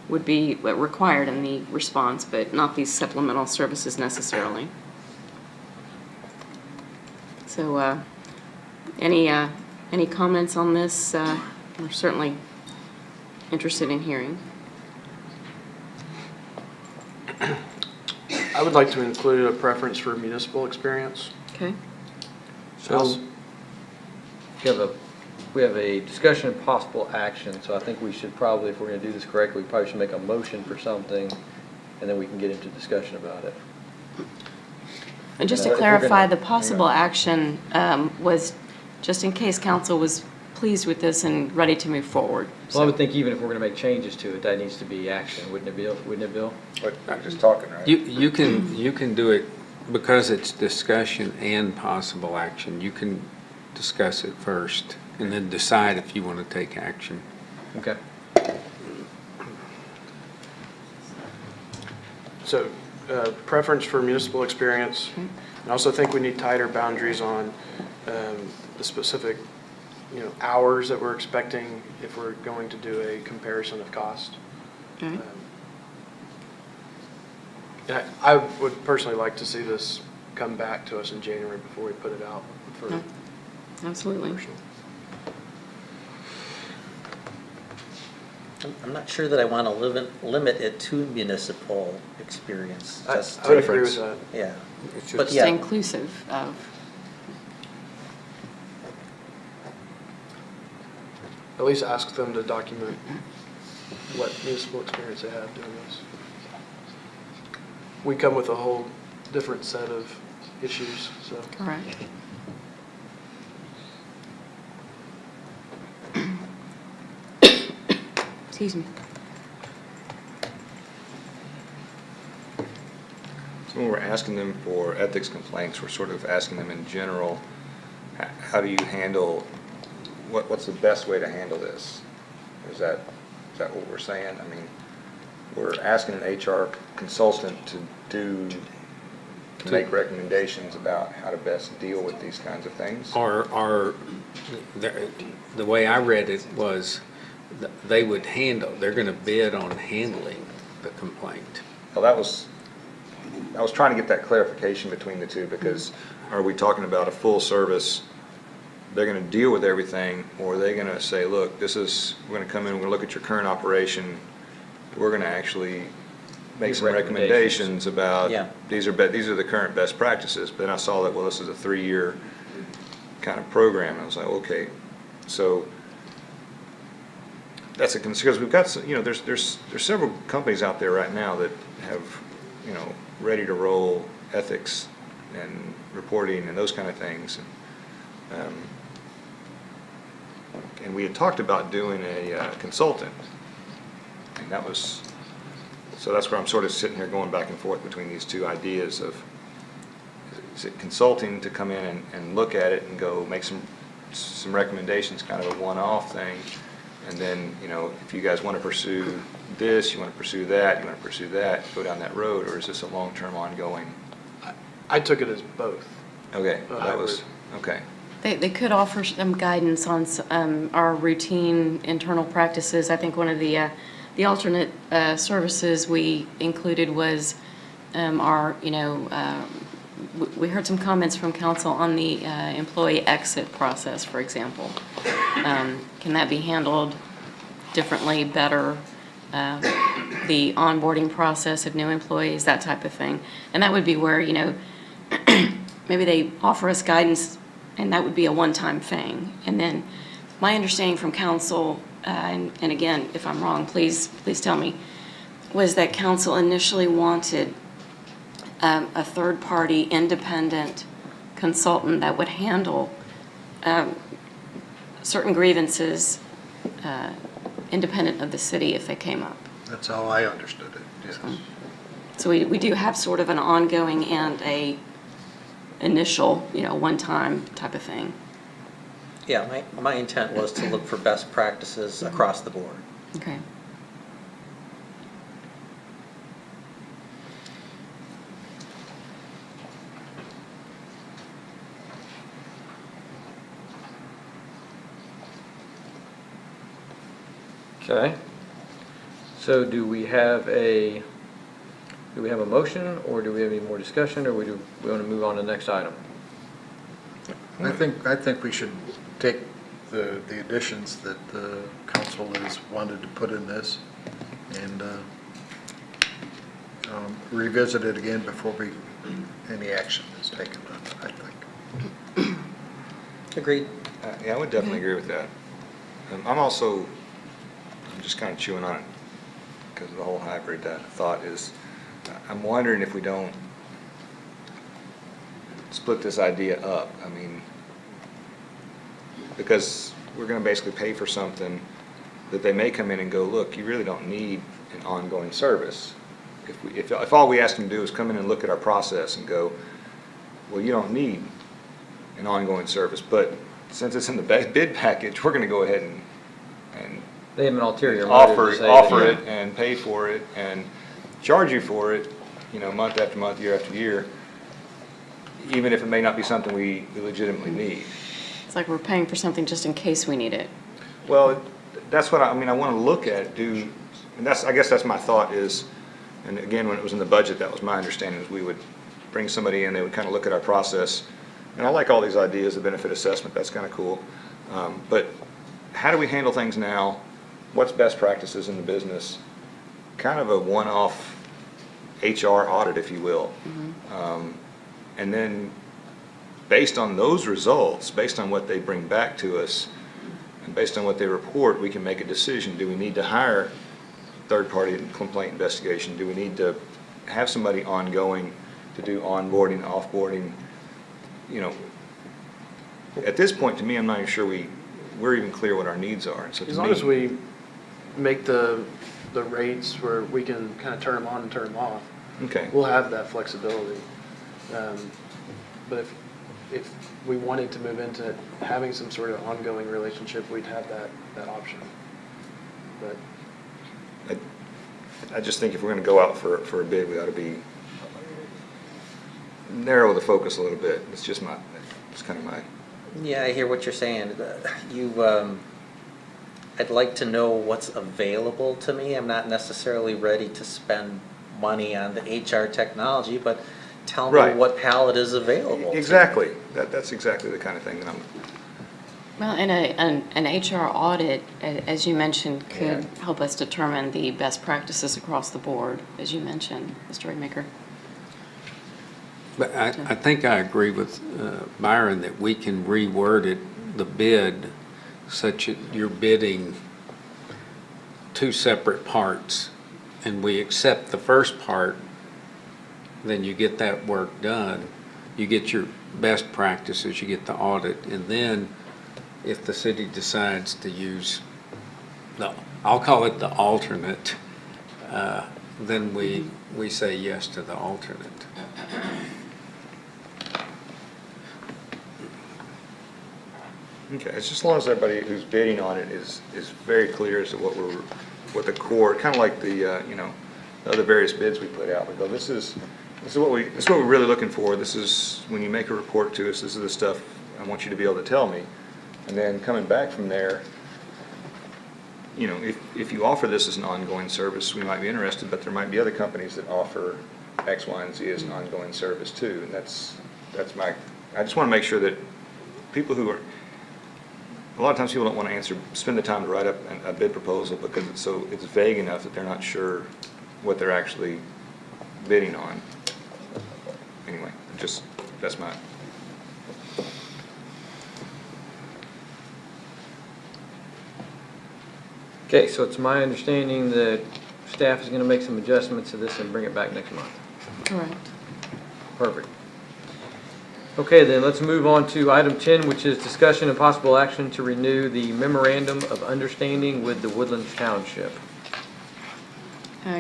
would be required in the response, but not these supplemental services necessarily. So any comments on this? We're certainly interested in hearing. I would like to include a preference for municipal experience. Okay. So we have a discussion of possible action, so I think we should probably, if we're going to do this correctly, we probably should make a motion for something, and then we can get into discussion about it. And just to If we're gonna- clarify, the possible action was just in case council was pleased with this and ready to move forward. Well, I would think even if we're going to make changes to it, that needs to be action, wouldn't it, Bill? Wouldn't it, Bill? But I'm just talking, right? You can do it because it's discussion and possible action. You can discuss it first and then decide if you want to take action. Okay. So preference for municipal experience. I also think we need tighter boundaries on the specific, you know, hours that we're expecting if we're going to do a comparison of cost. Okay. And I would personally like to see this come back to us in January before we put it out for Yeah, absolutely. commercial. I'm not sure that I want to limit it to municipal experience. I Just, would agree with that. yeah. It's But just- yeah, Stay inclusive of. At least ask them to document what municipal experience they have doing this. We come with a whole different set of issues, so. Correct. Excuse me. So when we're asking them for ethics complaints, we're sort of asking them in general, how do you handle, what's the best way to handle this? Is that what we're saying? I mean, we're asking an HR consultant to make recommendations about how to best deal with these kinds of things? Or the way I read it was they would they're going to bid on handling the complaint. Well, I was trying to get that clarification between the two, because are we talking about a full service, they're going to deal with everything, or are they going to say, look, we're going to come in, we're going to look at your current operation, we're going to actually make Give some recommendations about, Yeah. these are the current best practices. But then I saw that, well, this is a 3-year kind of program, and I was like, okay, so that's a concern, because we've got, you know, there's several companies out there right now that have, you know, ready to roll ethics and reporting and those kind of things. And we had talked about doing a consultant, and that was, so that's where I'm sort of sitting here going back and forth between these two ideas of, is it consulting to come in and look at it and go make some some recommendations, kind of a one-off thing, and then, you know, if you guys want to pursue this, you want to pursue that, you want to pursue that, go down that road, or is this a long-term ongoing? I took it as both. Okay, that was, okay. They could offer some guidance on our routine internal practices. I think one of the alternate services we included was our, we heard some comments from council on the employee exit process, for example. Can that be handled differently, better? The onboarding process of new employees, that type of thing. And that would be where, maybe they offer us guidance, and that would be a one-time thing. And then my understanding from council, and again, if I'm wrong, please tell me, was that council initially wanted a third-party independent consultant that would handle certain grievances independent of the city if they came up. That's how I understood it, yes. So we do have sort of an ongoing and a initial, one-time type of thing. Yeah, my intent was to look for best practices across the board. Okay. Okay. So do we have a motion, or do we have any more discussion, or we want to move on to the next item? I think we should take the additions that the council has wanted to put in this and revisit it again before any action is taken on it, I think. Agreed. Yeah, I would definitely agree with that. I'm just kind of chewing on it because of the whole hybrid thought is, I'm wondering if we don't split this idea up. I mean, because we're going to basically pay for something that they may come in and go, look, you really don't need an ongoing service. If all we ask them to do is come in and look at our process and go, well, you don't need an ongoing service, but since it's in the bid package, we're going to go ahead and They have an ulterior motive to say offer that, it and pay for it and charge you for it, month after month, year after year, even if it may not be something we legitimately need. It's like we're paying for something just in case we need it. Well, that's what I want to look at, and I guess that's my thought is, and again, when it was in the budget, that was my understanding, is we would bring somebody in, they would kind of look at our process. And I like all these ideas of benefit assessment, that's kind of cool. But how do we handle things now? What's best practices in the business? Kind of a one-off HR audit, if you will. Mm-hmm. And then based on those results, based on what they bring back to us, and based on what they report, we can make a decision. Do we need to hire third-party complaint investigation? Do we need to have somebody ongoing to do onboarding, offboarding? At this point, to me, I'm not even sure we're even clear what our needs are. And so As long as we make the rates where we can kind of turn them on and turn them off, okay, we'll have that flexibility. But if we wanted to move into having some sort of ongoing relationship, we'd have that option. But I just think if we're going to go out for a bid, we ought to narrow the focus a little bit. It's kind of my. Yeah, I hear what you're saying. I'd like to know what's available to me. I'm not necessarily ready to spend money on the HR technology, but tell me Right. what palette is available. Exactly. That's exactly the kind of thing that I'm. Well, and an HR audit, as you mentioned, could help us determine the best practices across the board, as you mentioned, Mr. Rainmaker. But I think I agree with Byron that we can reword it, the bid, such that you're bidding two separate parts, and we accept the first part, then you get that work done. You get your best practices, you get the audit, and then if the city decides to use I'll call it the alternate, then we say yes to the alternate. Okay, it's just as long as everybody who's bidding on it is very clear as to what the core, kind of like the, you know, the other various bids we put out. We go, this is what we're really looking for. This is, when you make a report to us, this is the stuff I want you to be able to tell me. And then coming back from there, you know, if you offer this as an ongoing service, we might be interested, but there might be other companies that offer X, Y, and Z as an ongoing service too. And that's my, I just want to make sure that people who are, a lot of times people don't want to spend the time to write up a bid proposal because it's vague enough that they're not sure what they're actually bidding on. Anyway, that's my. Okay, so it's my understanding that staff is going to make some adjustments to this and bring it back next month. Correct. Perfect. Okay, then let's move on to item 10, which is discussion and possible action to renew the memorandum of understanding with the Woodlands Township.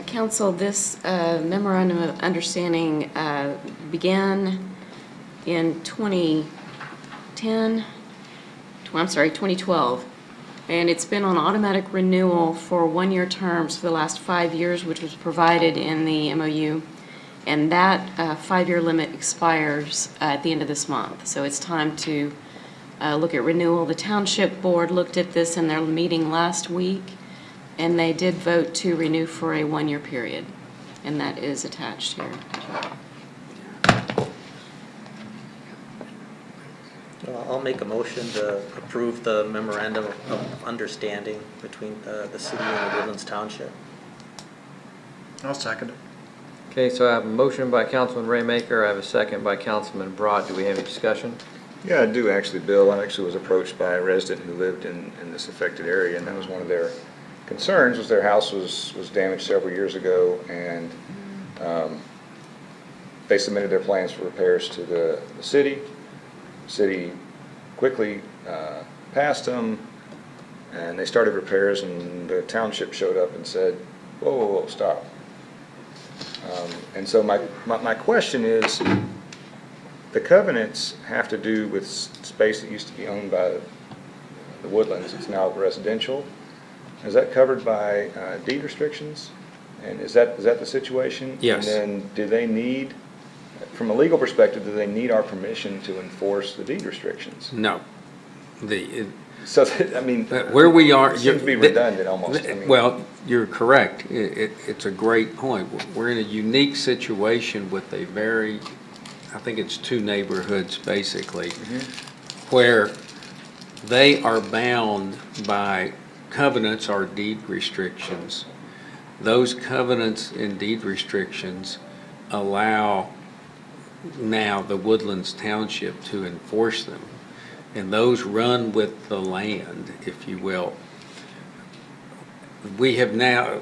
Council, this memorandum of understanding began in 2012. And it's been on automatic renewal for one-year terms for the last 5 years, which was provided in the MOU. And that 5-year limit expires at the end of this month. So it's time to look at renewal. The Township Board looked at this in their meeting last week, and they did vote to renew for a one-year period. And that is attached here. Well, I'll make a motion to approve the memorandum of understanding between the city and the Woodlands Township. I'll second it. Okay, so I have a motion by Councilman Raymaker. I have a second by Councilman Broad. Do we have any discussion? Yeah, I do actually, Bill. I actually was approached by a resident who lived in this affected area, and that was one of their concerns, was their house was damaged several years ago, and they submitted their plans for repairs to the city. The city quickly passed them, and they started repairs, and the township showed up and said, whoa, whoa, whoa, stop. And so my question is, the covenants have to do with space that used to be owned by the Woodlands. It's now residential. Is that covered by deed restrictions? And is that the situation? Yes. And then do they need, from a legal perspective, do they need our permission to enforce the deed restrictions? No. So, I mean, Where we are. it seems to be redundant almost. I mean, Well, you're correct. It's a great point. We're in a unique situation with a very, I think it's 2 neighborhoods basically, where they are bound by covenants or deed restrictions. Those covenants and deed restrictions allow now the Woodlands Township to enforce them. And those run with the land, if you will. We have now,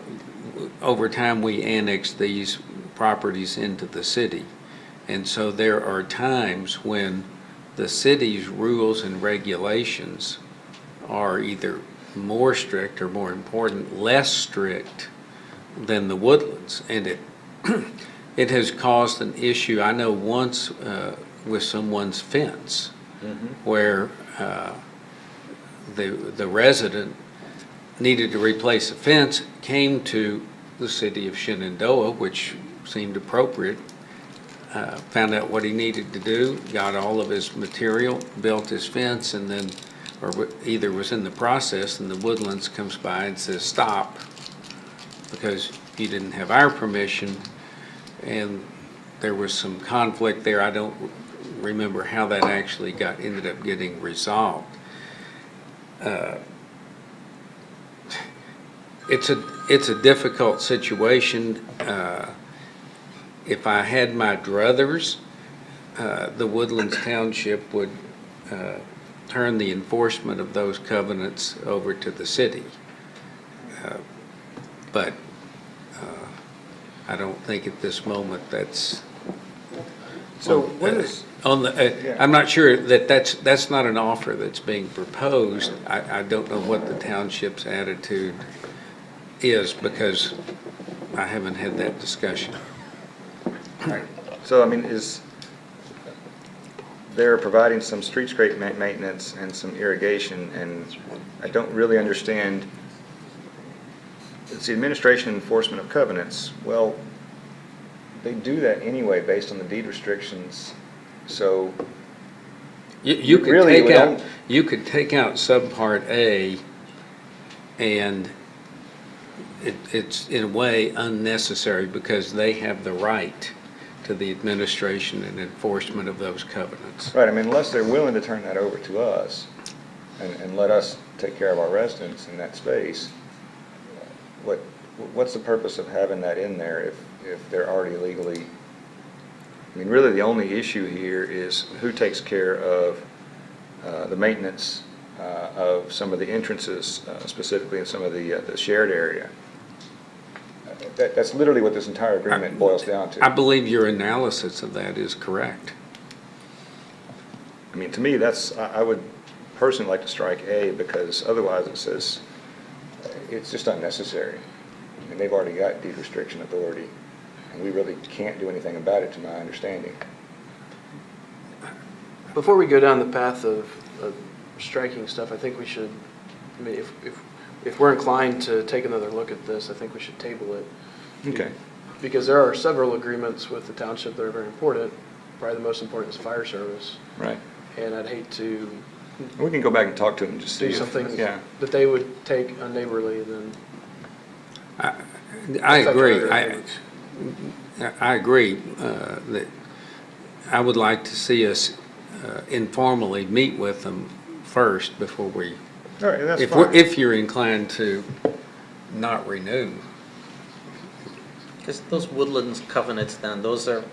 over time, we annexed these properties into the city. And so there are times when the city's rules and regulations are either more strict or, more important, less strict than the Woodlands. And it has caused an issue, I know once, with someone's fence, where the resident needed to replace a fence, came to the city of Shenandoah, which seemed appropriate, found out what he needed to do, got all of his material, built his fence, and then, or either was in the process, and the Woodlands comes by and says, stop, because you didn't have our permission, and there was some conflict there. I don't remember how that actually ended up getting resolved. It's a difficult situation. If I had my druthers, the Woodlands Township would turn the enforcement of those covenants over to the city. But I don't think at this moment that's. so what is, I'm not sure that's not an offer that's being proposed. I don't know what the township's attitude is because I haven't had that discussion. so I mean, they're providing some streetscape maintenance and some irrigation, and I don't really understand. It's the administration and enforcement of covenants. Well, they do that anyway based on the deed restrictions, so You could really, take we out, don't- you could take out subpart A, and it's in a way unnecessary because they have the right to the administration and enforcement of those covenants. right, I mean, unless they're willing to turn that over to us and let us take care of our residents in that space, what's the purpose of having that in there if they're already legally? I mean, really, the only issue here is who takes care of the maintenance of some of the entrances, specifically in some of the shared area. That's literally what this entire agreement boils down to. I believe your analysis of that is correct. I mean, to me, I would personally like to strike A, because otherwise it says it's just unnecessary. I mean, they've already got deed restriction authority, and we really can't do anything about it, to my understanding. Before we go down the path of striking stuff, I think we should, I mean, if we're inclined to take another look at this, I think we should table it. Okay. Because there are several agreements with the township that are very important. Probably the most important is fire service. Right. And I'd hate to We can go back and talk to them and just see. do if- something Yeah. that they would take unneighborly, then. I affect agree. other agreements. I agree that I would like to see us informally meet with them first before we, All right, that's fine. if you're inclined to not renew. Because those woodlands covenants then, those are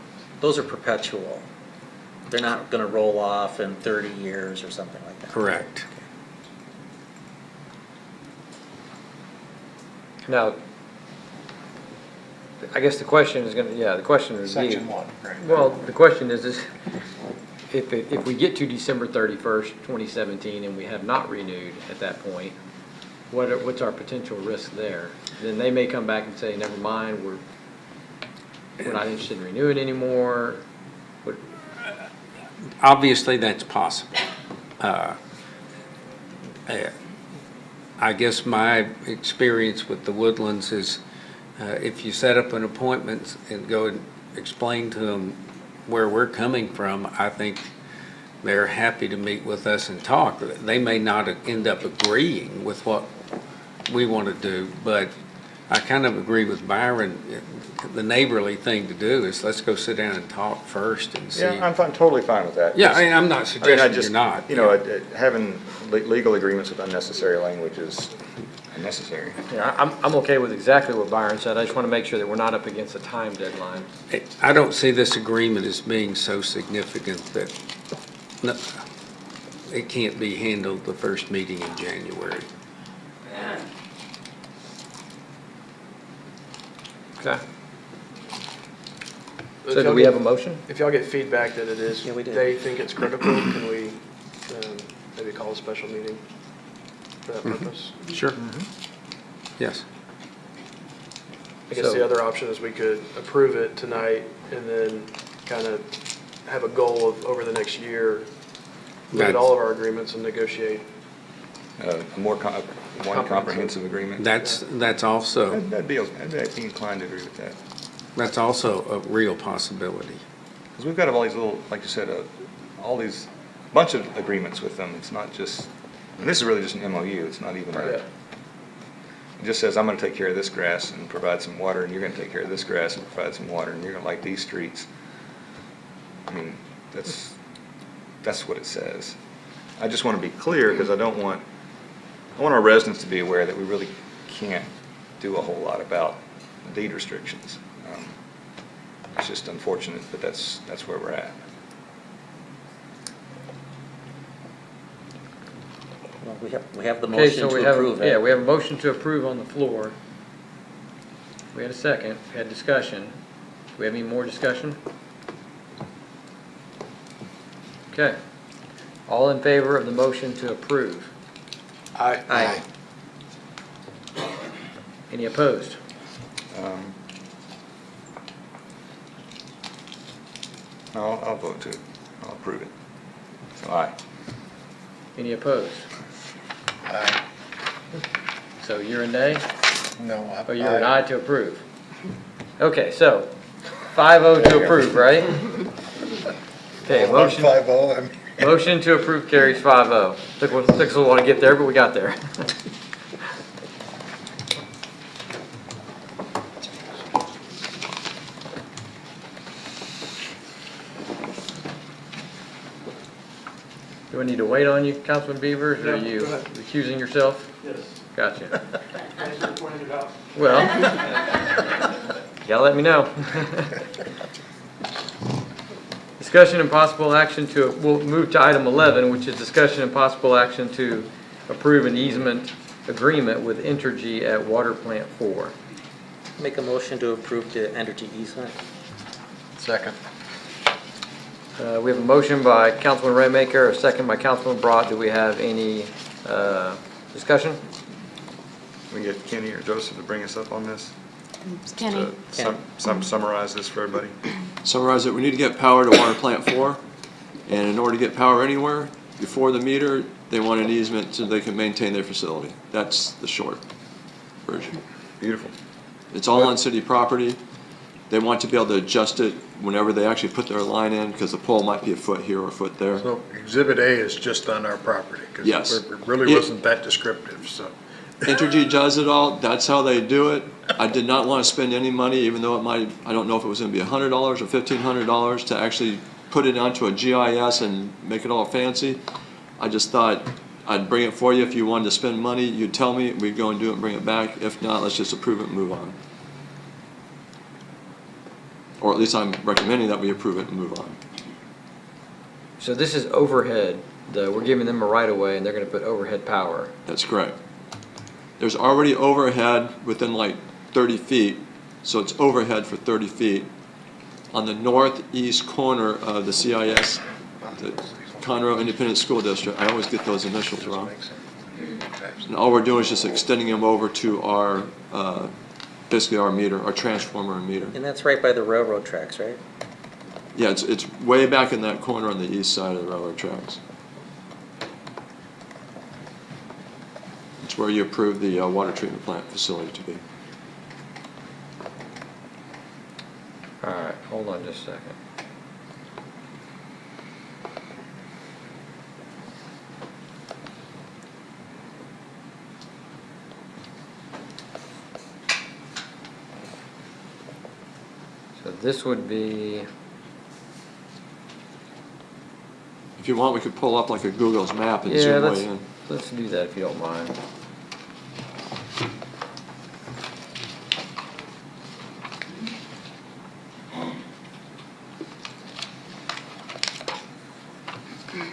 perpetual. They're not gonna roll off in 30 years or something like that. Correct. Now, I guess the question is the question is. Section 1, right. Well, the question is if we get to December 31st, 2017, and we have not renewed at that point, what's our potential risk there? Then they may come back and say, never mind, we're not interested in renewing anymore. Obviously, that's possible. I guess my experience with the Woodlands is if you set up an appointment and go and explain to them where we're coming from, I think they're happy to meet with us and talk. They may not end up agreeing with what we want to do, but I kind of agree with Byron. The neighborly thing to do is let's go sit down and talk first and see. Yeah, I'm totally fine with that. Yeah, I'm not suggesting just, you're not. You know, having legal agreements with unnecessary language is unnecessary. Yeah, I'm okay with exactly what Byron said. I just want to make sure that we're not up against a time deadline. I don't see this agreement as being so significant that it can't be handled the first meeting in January. Okay. So do we have a motion? If y'all get feedback that it is, Yeah, we did. they think it's critical, can we maybe call a special meeting for that purpose? Sure. Yes. I guess the other option is we could approve it tonight and then kind of have a goal of over the next year, look at all of our agreements and negotiate. One comprehensive agreement. That's also, I'd be inclined to agree with that. that's also a real possibility. Because we've got all these little, like you said, all these bunch of agreements with them. It's not just, and this is really just an MOU. It's not even Yeah. It just says, I'm going to take care of this grass and provide some water, and you're going to take care of this grass and provide some water, and you're going to like these streets. I mean, that's what it says. I just want to be clear because I want our residents to be aware that we really can't do a whole lot about deed restrictions. It's just unfortunate, but that's where we're at. Well, we have the Okay, motion so we to have, approve it. yeah, we have a motion to approve on the floor. We had a second, we had discussion. Do we have any more discussion? Okay. All in favor of the motion to approve? Aye. Any opposed? I'll vote to, I'll approve it. Aye. Any opposed? Aye. So you're a nay, No, or you're an aye to approve? Okay, so 5-0 to approve, right? Okay, motion. 5-0, I mean. Motion to approve carries 5-0. Took us a while to get there, but we got there. Do I need to wait on you, Councilman Beavers, or are you recusing yourself? Yes. Gotcha. Thanks for pointing it out. Well, you gotta let me know. Discussion and possible action we'll move to item 11, which is discussion and possible action to approve an easement agreement with Entergy at Water Plant 4. Make a motion to approve the energy easement. Second. We have a motion by Councilman Raymaker, a second by Councilman Broad. Do we have any discussion? We get Kenny or Joseph to bring us up on this? Kenny. To summarize this for everybody? Summarize it, we need to get power to Water Plant 4, and in order to get power anywhere, before the meter, they want an easement so they can maintain their facility. That's the short version. Beautiful. It's all on city property. They want to be able to adjust it whenever they actually put their line in, because the pole might be a foot here or a foot there. So Exhibit A is just on our property? Yes. Because it really wasn't that descriptive, so. Entergy does it all, that's how they do it. I did not want to spend any money, even though it might, I don't know if it was going to be $100 or $1,500 to actually put it onto a GIS and make it all fancy. I just thought I'd bring it for you. If you wanted to spend money, you'd tell me, we'd go and do it and bring it back. If not, let's just approve it and move on. Or at least I'm recommending that we approve it and move on. So this is overhead. We're giving them a right of way, and they're gonna put overhead power. That's correct. There's already overhead within like 30 feet, so it's overhead for 30 feet. On the northeast corner of the CIS, the Conroe Independent School District, I always get those initials wrong. And all we're doing is just extending them over to our, basically our meter, our transformer and meter. And that's right by the railroad tracks, right? Yeah, it's way back in that corner on the east side of the railroad tracks. It's where you approved the water treatment plant facility to be. All right, hold on just a second. So this would be, If you want, we could pull up like a Google's map and yeah, zoom way in. let's do that if you don't mind. You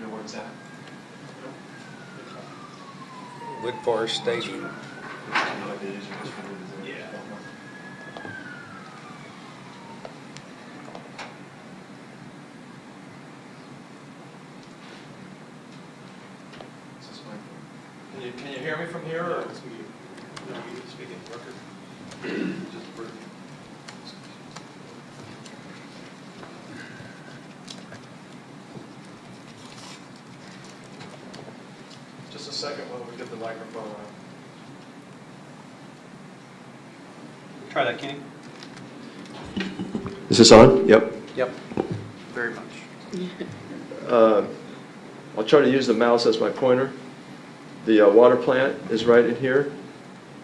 know where it's at? Wood Forest Stadium. Can you hear me from here? Or? Just a second while we get the microphone on. Try that, Kenny. Is this on? Yep. Yep, very much. I'll try to use the mouse as my pointer. The water plant is right in here.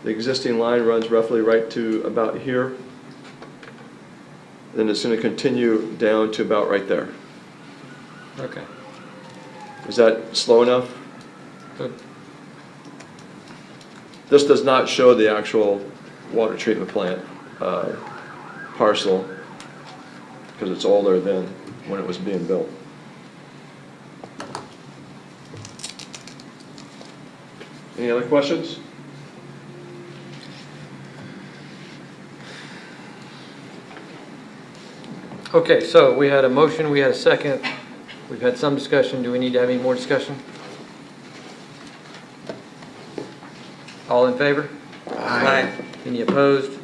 The existing line runs roughly right to about here. Then it's going to continue down to about right there. Okay. Is that slow enough? Good. This does not show the actual water treatment plant parcel because it's older than when it was being built. Any other questions? Okay, so we had a motion, we had a second, we've had some discussion. Do we need to have any more discussion? All in favor? Any opposed?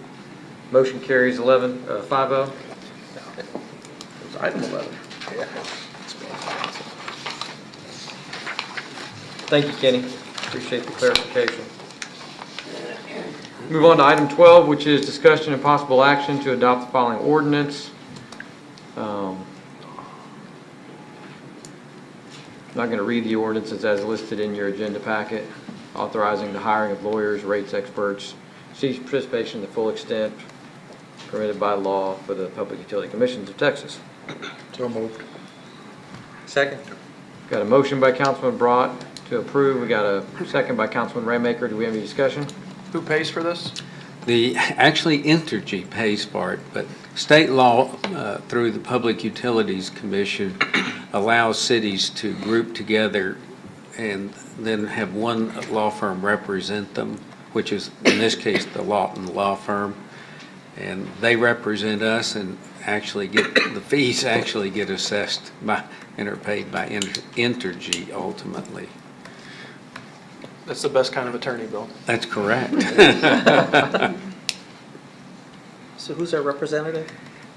Motion carries 5-0. Item 11. Thank you, Kenny. Appreciate the clarification. Move on to item 12, which is discussion and possible action to adopt the following ordinance. I'm not going to read the ordinances as listed in your agenda packet, authorizing the hiring of lawyers, rates experts, cease participation to the full extent permitted by law for the Public Utility Commissions of Texas. So moved. Second. Got a motion by Councilman Brought to approve. We got a second by Councilman Raymaker. Do we have any discussion? Who pays for this? Actually, Entergy pays for it, but state law through the Public Utilities Commission allows cities to group together and then have one law firm represent them, which is, in this case, the Lawton Law Firm. And they represent us and actually get, the fees actually get assessed by, and are paid by Entergy ultimately. That's the best kind of attorney, Bill. That's correct. So who's our representative?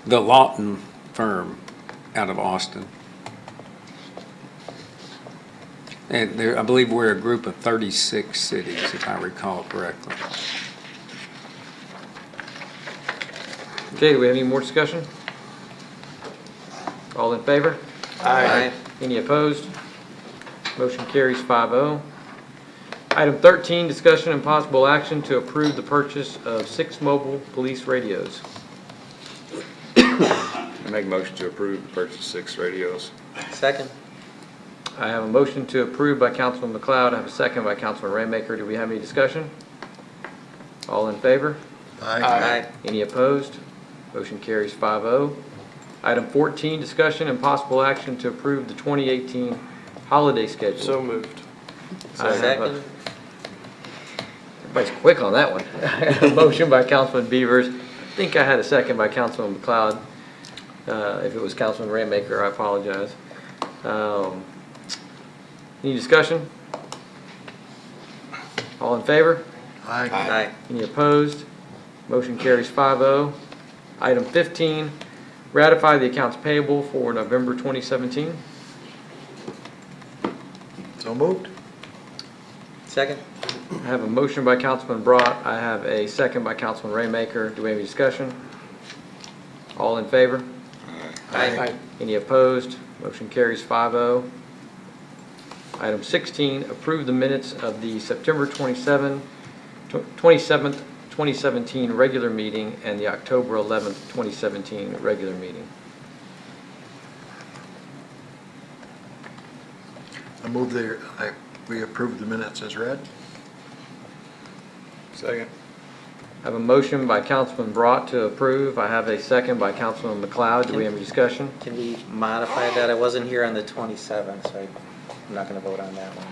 The Lawton firm out of Austin. And there, I believe we're a group of 36 cities, if I recall correctly. Okay, do we have any more discussion? All in favor? Aye. Any opposed? Motion carries 5-0. Item 13, discussion and possible action to approve the purchase of 6 mobile police radios. I make a motion to approve the purchase of 6 radios. Second. I have a motion to approve by Councilman McLeod. I have a second by Councilman Raymaker. Do we have any discussion? All in favor? Aye. Any opposed? Motion carries 5-0. Item 14, discussion and possible action to approve the 2018 holiday schedule. So moved. I have Second. Everybody's quick on that one. I have a motion by Councilman Beavers. I think I had a second by Councilman McLeod. If it was Councilman Raymaker, I apologize. Any discussion? All in favor? Aye. Any opposed? Motion carries 5-0. Item 15, ratify the accounts payable for November 2017. So moved. Second. I have a motion by Councilman Brought. I have a second by Councilman Raymaker. Do we have any discussion? All in favor? Aye. Any opposed? Motion carries 5-0. Item 16, approve the minutes of the September 27th, 2017 regular meeting and the October 11th, 2017 regular meeting. I move we approve the minutes as read. Second. I have a motion by Councilman Brought to approve. I have a second by Councilman McLeod. Do we have any discussion? Can we modify that? I wasn't here on the 27th, so I'm not going to vote on that one.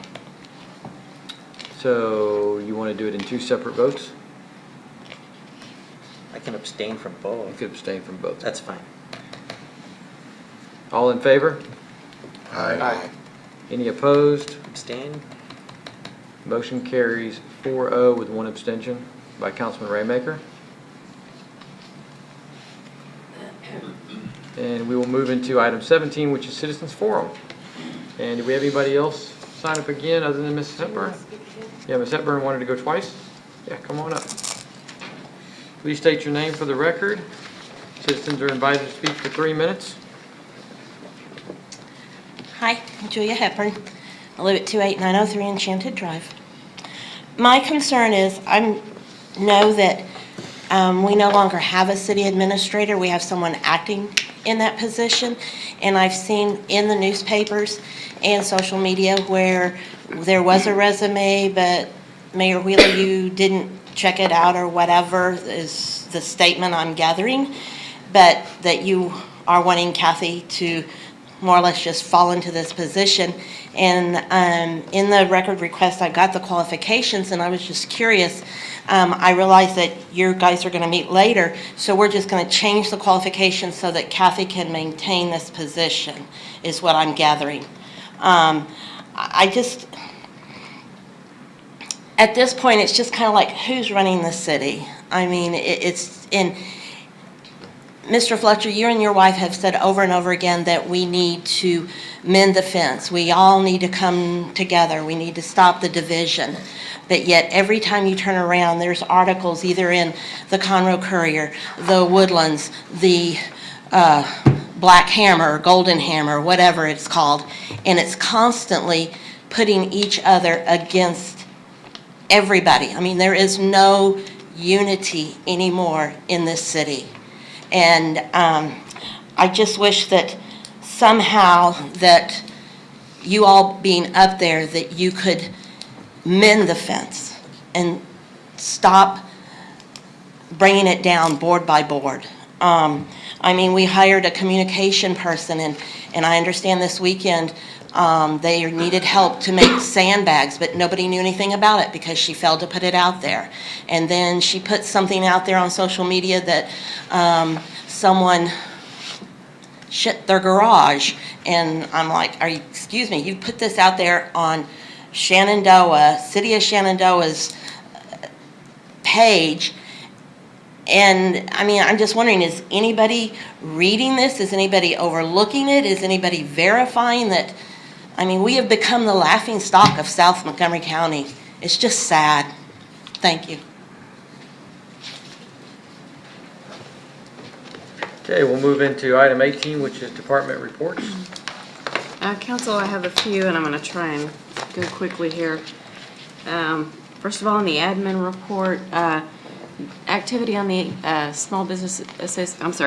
So you want to do it in 2 separate votes? I can abstain from You both. could abstain from both. That's fine. All in favor? Aye. Any opposed? Abstain? Motion carries 4-0 with 1 abstention by Councilman Raymaker. And we will move into item 17, which is Citizens Forum. And do we have anybody else sign up again other than Mrs. Hepburn? Yeah, Ms. Hepburn wanted to go twice? Yeah, come on up. Please state your name for the record. Citizens are invited to speak for 3 minutes. Hi, I'm Julia Hepburn. I live at 28903 Enchanted Drive. My concern is I know that we no longer have a city administrator. We have someone acting in that position. And I've seen in the newspapers and social media where there was a resume, but Mayor Wheeler, you didn't check it out or whatever is the statement I'm gathering, but that you are wanting Kathy to more or less just fall into this position. And in the record request, I got the qualifications, and I was just curious. I realize that you guys are going to meet later, so we're just going to change the qualifications so that Kathy can maintain this position, is what I'm gathering. I just, at this point, it's just kind of like, who's running the city? I mean, it's in. Mr. Fletcher, you and your wife have said over and over again that we need to mend the fence. We all need to come together. We need to stop the division. But yet, every time you turn around, there's articles either in the Conroe Courier, the Woodlands, the Black Hammer, Golden Hammer, whatever it's called, and it's constantly putting each other against everybody. I mean, there is no unity anymore in this city. And I just wish that somehow that you all being up there, that you could mend the fence and stop bringing it down board by board. I mean, we hired a communication person, and I understand this weekend they needed help to make sandbags, but nobody knew anything about it because she failed to put it out there. And then she put something out there on social media that someone shit their garage. And I'm like, excuse me, you put this out there on Shenandoah, City of Shenandoah's page. And I mean, I'm just wondering, is anybody reading this? Is anybody overlooking it? Is anybody verifying that? I mean, we have become the laughing stock of South Montgomery County. It's just sad. Thank you. Okay, we'll move into item 18, which is department reports. Council, I have a few, and I'm going to try and go quickly here. First of all, in the admin report, activity on the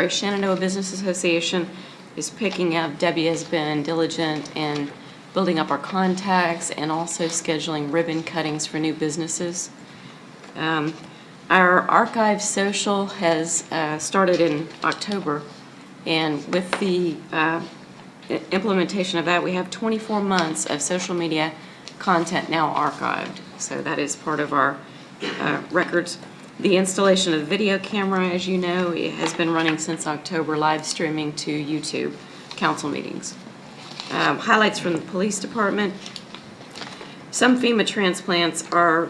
Shenandoah Business Association is picking up. Debbie has been diligent in building up our contacts and also scheduling ribbon cuttings for new businesses. Our archive social has started in October, and with the implementation of that, we have 24 months of social media content now archived. So that is part of our records. The installation of the video camera, as you know, it has been running since October, live streaming to YouTube council meetings. Highlights from the police department. Some FEMA transplants are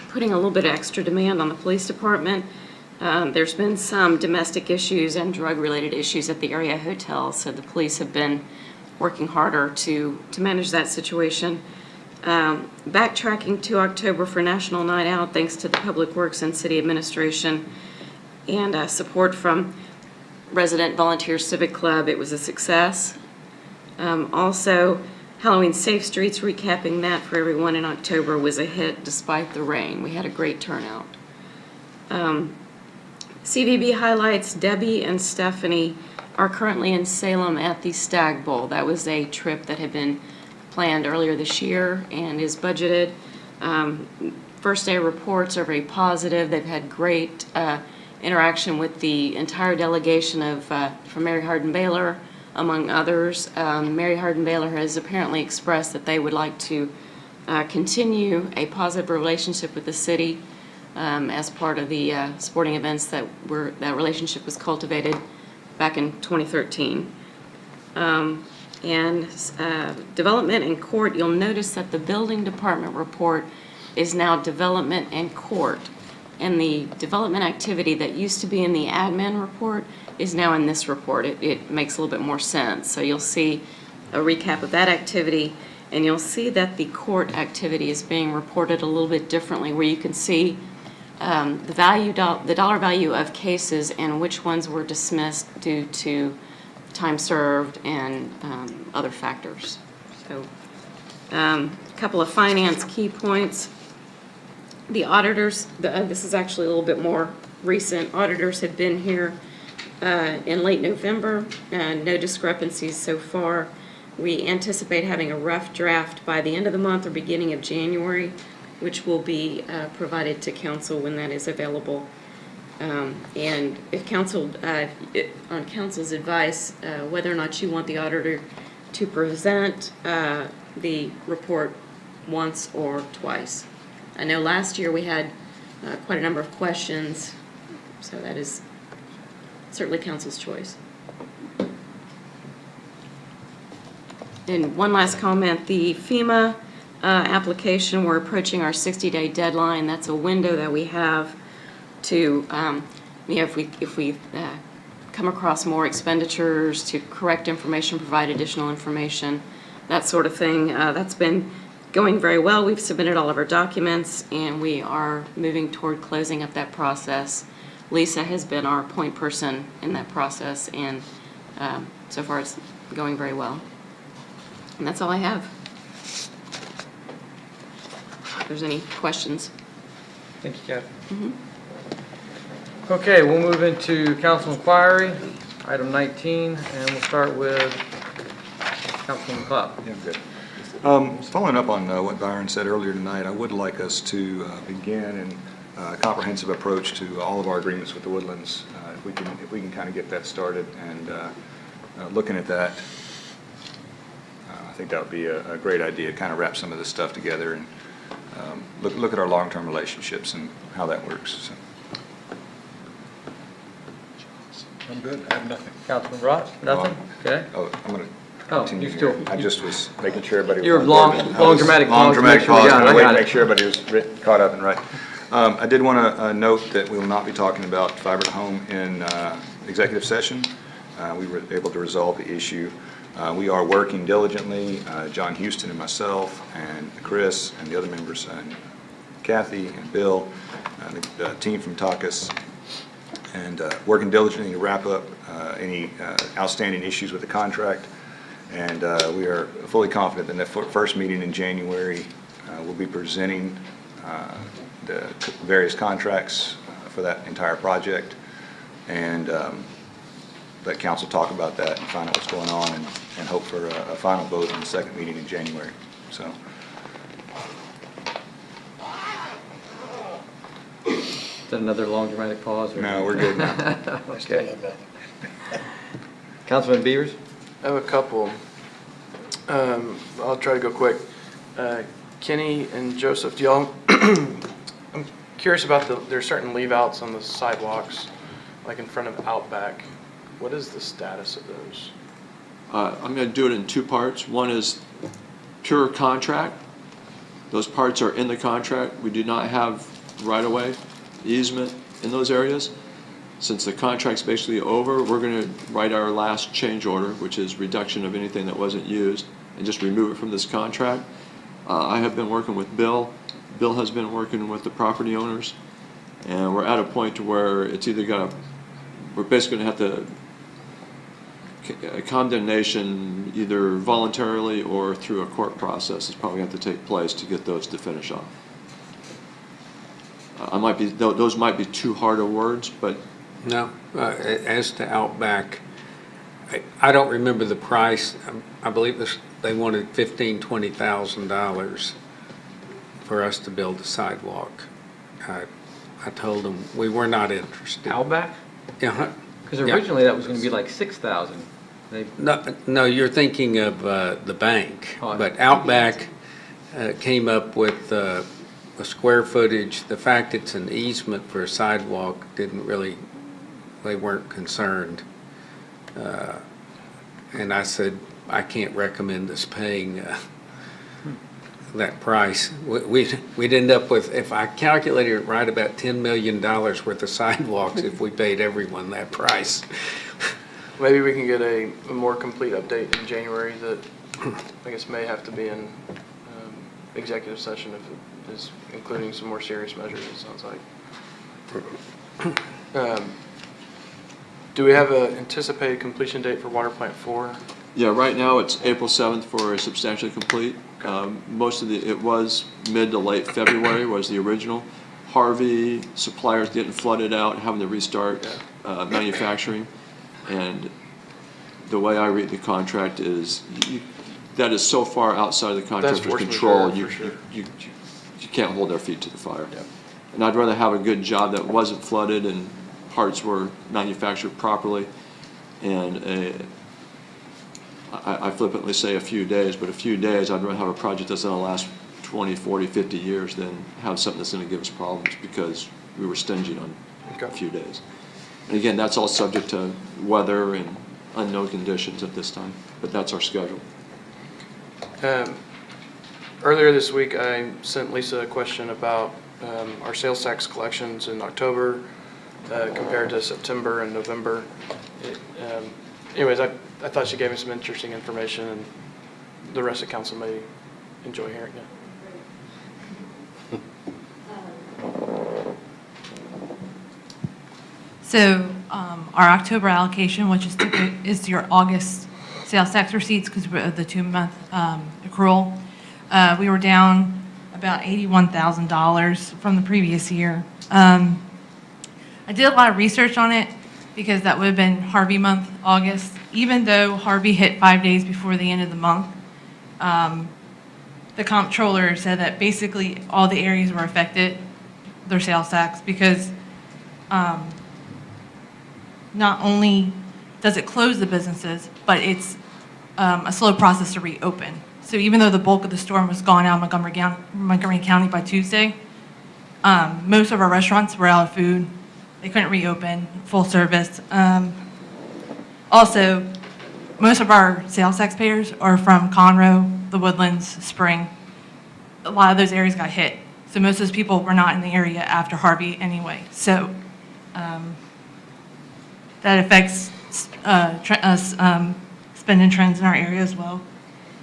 putting a little bit of extra demand on the police department. There's been some domestic issues and drug-related issues at the area hotels, so the police have been working harder to manage that situation. Backtracking to October for National Night Out, thanks to the Public Works and City Administration and support from Resident Volunteer Civic Club, it was a success. Also, Halloween Safe Streets, recapping that for everyone in October, was a hit despite the rain. We had a great turnout. CVB highlights, Debbie and Stephanie are currently in Salem at the Stag Bowl. That was a trip that had been planned earlier this year and is budgeted. First day reports are very positive. They've had great interaction with the entire delegation of from Mary Hardin Baylor, among others. Mary Hardin Baylor has apparently expressed that they would like to continue a positive relationship with the city as part of the sporting events that relationship was cultivated back in 2013. Development and court, you'll notice that the building department report is now development and court. And the development activity that used to be in the admin report is now in this report. It makes a little bit more sense. So you'll see a recap of that activity, and you'll see that the court activity is being reported a little bit differently, where you can see the dollar value of cases and which ones were dismissed due to time served and other factors. So a couple of finance key points. The auditors, this is actually a little bit more recent. Auditors have been here in late November, no discrepancies so far. We anticipate having a rough draft by the end of the month or beginning of January, which will be provided to council when that is available. And if council, on council's advice, whether or not you want the auditor to present the report once or twice. I know last year we had quite a number of questions, so that is certainly council's choice. And one last comment, the FEMA application, we're approaching our 60-day deadline. That's a window that we have to, if we come across more expenditures, to correct information, provide additional information, that sort of thing. That's been going very well. We've submitted all of our documents, and we are moving toward closing up that process. Lisa has been our point person in that process, and so far it's going very well. And that's all I have. If there's any questions. Thank you, Kathy. Okay, we'll move into council inquiry, item 19, and we'll start with Councilman Club. Yeah, good. Following up on what Byron said earlier tonight, I would like us to begin a comprehensive approach to all of our agreements with the Woodlands. If we can kind of get that started and looking at that, I think that would be a great idea, kind of wrap some of this stuff together and look at our long-term relationships and how that works. So. I'm good, I have nothing. Councilman Ross, nothing? Okay. Oh, I'm going to Oh, continue you still. here. I just was making sure everybody was. You were on long- board. long dramatic Long pause to dramatic make sure we pause, got it. trying to I wait got to it. make sure everybody was caught up and right. I did want to note that we will not be talking about fiber to home in executive session. We were able to resolve the issue. We are working diligently, John Houston and myself and Chris and the other members, and Kathy and Bill, the team from TACUS, and working diligently to wrap up any outstanding issues with the contract. And we are fully confident that in the first meeting in January, we'll be presenting the various contracts for that entire project, and let council talk about that and find out what's going on, and hope for a final vote on the second meeting in January. So. Is that another long dramatic pause? Or? No, we're good now. Okay. Councilman Beavers? I have a couple. I'll try to go quick. Kenny and Joseph, do y'all, I'm curious about there's certain leave outs on the sidewalks, like in front of Outback. What is the status of those? I'm going to do it in two parts. One is pure contract. Those parts are in the contract. We do not have right-of-way easement in those areas. Since the contract's basically over, we're going to write our last change order, which is reduction of anything that wasn't used, and just remove it from this contract. I have been working with Bill. Bill has been working with the property owners, and we're at a point to where it's either we're basically going to have a condemnation either voluntarily or through a court process is probably going to have to take place to get those to finish off. Those might be too hard of words, but No, as to Outback, I don't remember the price. I believe they wanted $15,000-$20,000 for us to build a sidewalk. I told them we were not interested. Outback? Yeah. Because originally that was going to be like 6,000. No, you're thinking of the bank. Oh, But Outback came up with a square footage. The fact it's an easement for a sidewalk didn't really, they weren't concerned. And I said, I can't recommend us paying that price. We'd end up with, if I calculated it right, about $10 million worth of sidewalks if we paid everyone that price. Maybe we can get a more complete update in January that I guess may have to be in executive session if it is including some more serious measures, it sounds like. Do we have an anticipated completion date for Water Plant 4? yeah, right now it's April 7th for substantially complete. Most of it was mid to late February was the original. Harvey, suppliers getting flooded out, having to restart manufacturing. And the way I read the contract is that is so far outside of the contractor's control, you can't hold their feet to the fire. Yeah. And I'd rather have a good job that wasn't flooded and parts were manufactured properly. And I flippantly say a few days, but a few days, I'd rather have a project that's going to last 20, 40, 50 years than have something that's going to give us problems because we were stingy on a few days. And again, that's all subject to weather and unknown conditions at this time, but that's our schedule. Earlier this week, I sent Lisa a question about our sales tax collections in October compared to September and November. Anyways, I thought she gave me some interesting information, and the rest of council may enjoy hearing it. So our October allocation, which is your August sales tax receipts because of the 2-month accrual, we were down about $81,000 from the previous year. I did a lot of research on it because that would have been Harvey month, August. Even though Harvey hit 5 days before the end of the month, the comptroller said that basically all the areas were affected, their sales tax, because not only does it close the businesses, but it's a slow process to reopen. So even though the bulk of the storm was gone out of Montgomery County by Tuesday, most of our restaurants were out of food. They couldn't reopen full service. Also, most of our sales taxpayers are from Conroe, the Woodlands, Spring. A lot of those areas got hit. So most of those people were not in the area after Harvey anyway. So that affects spending trends in our area as well.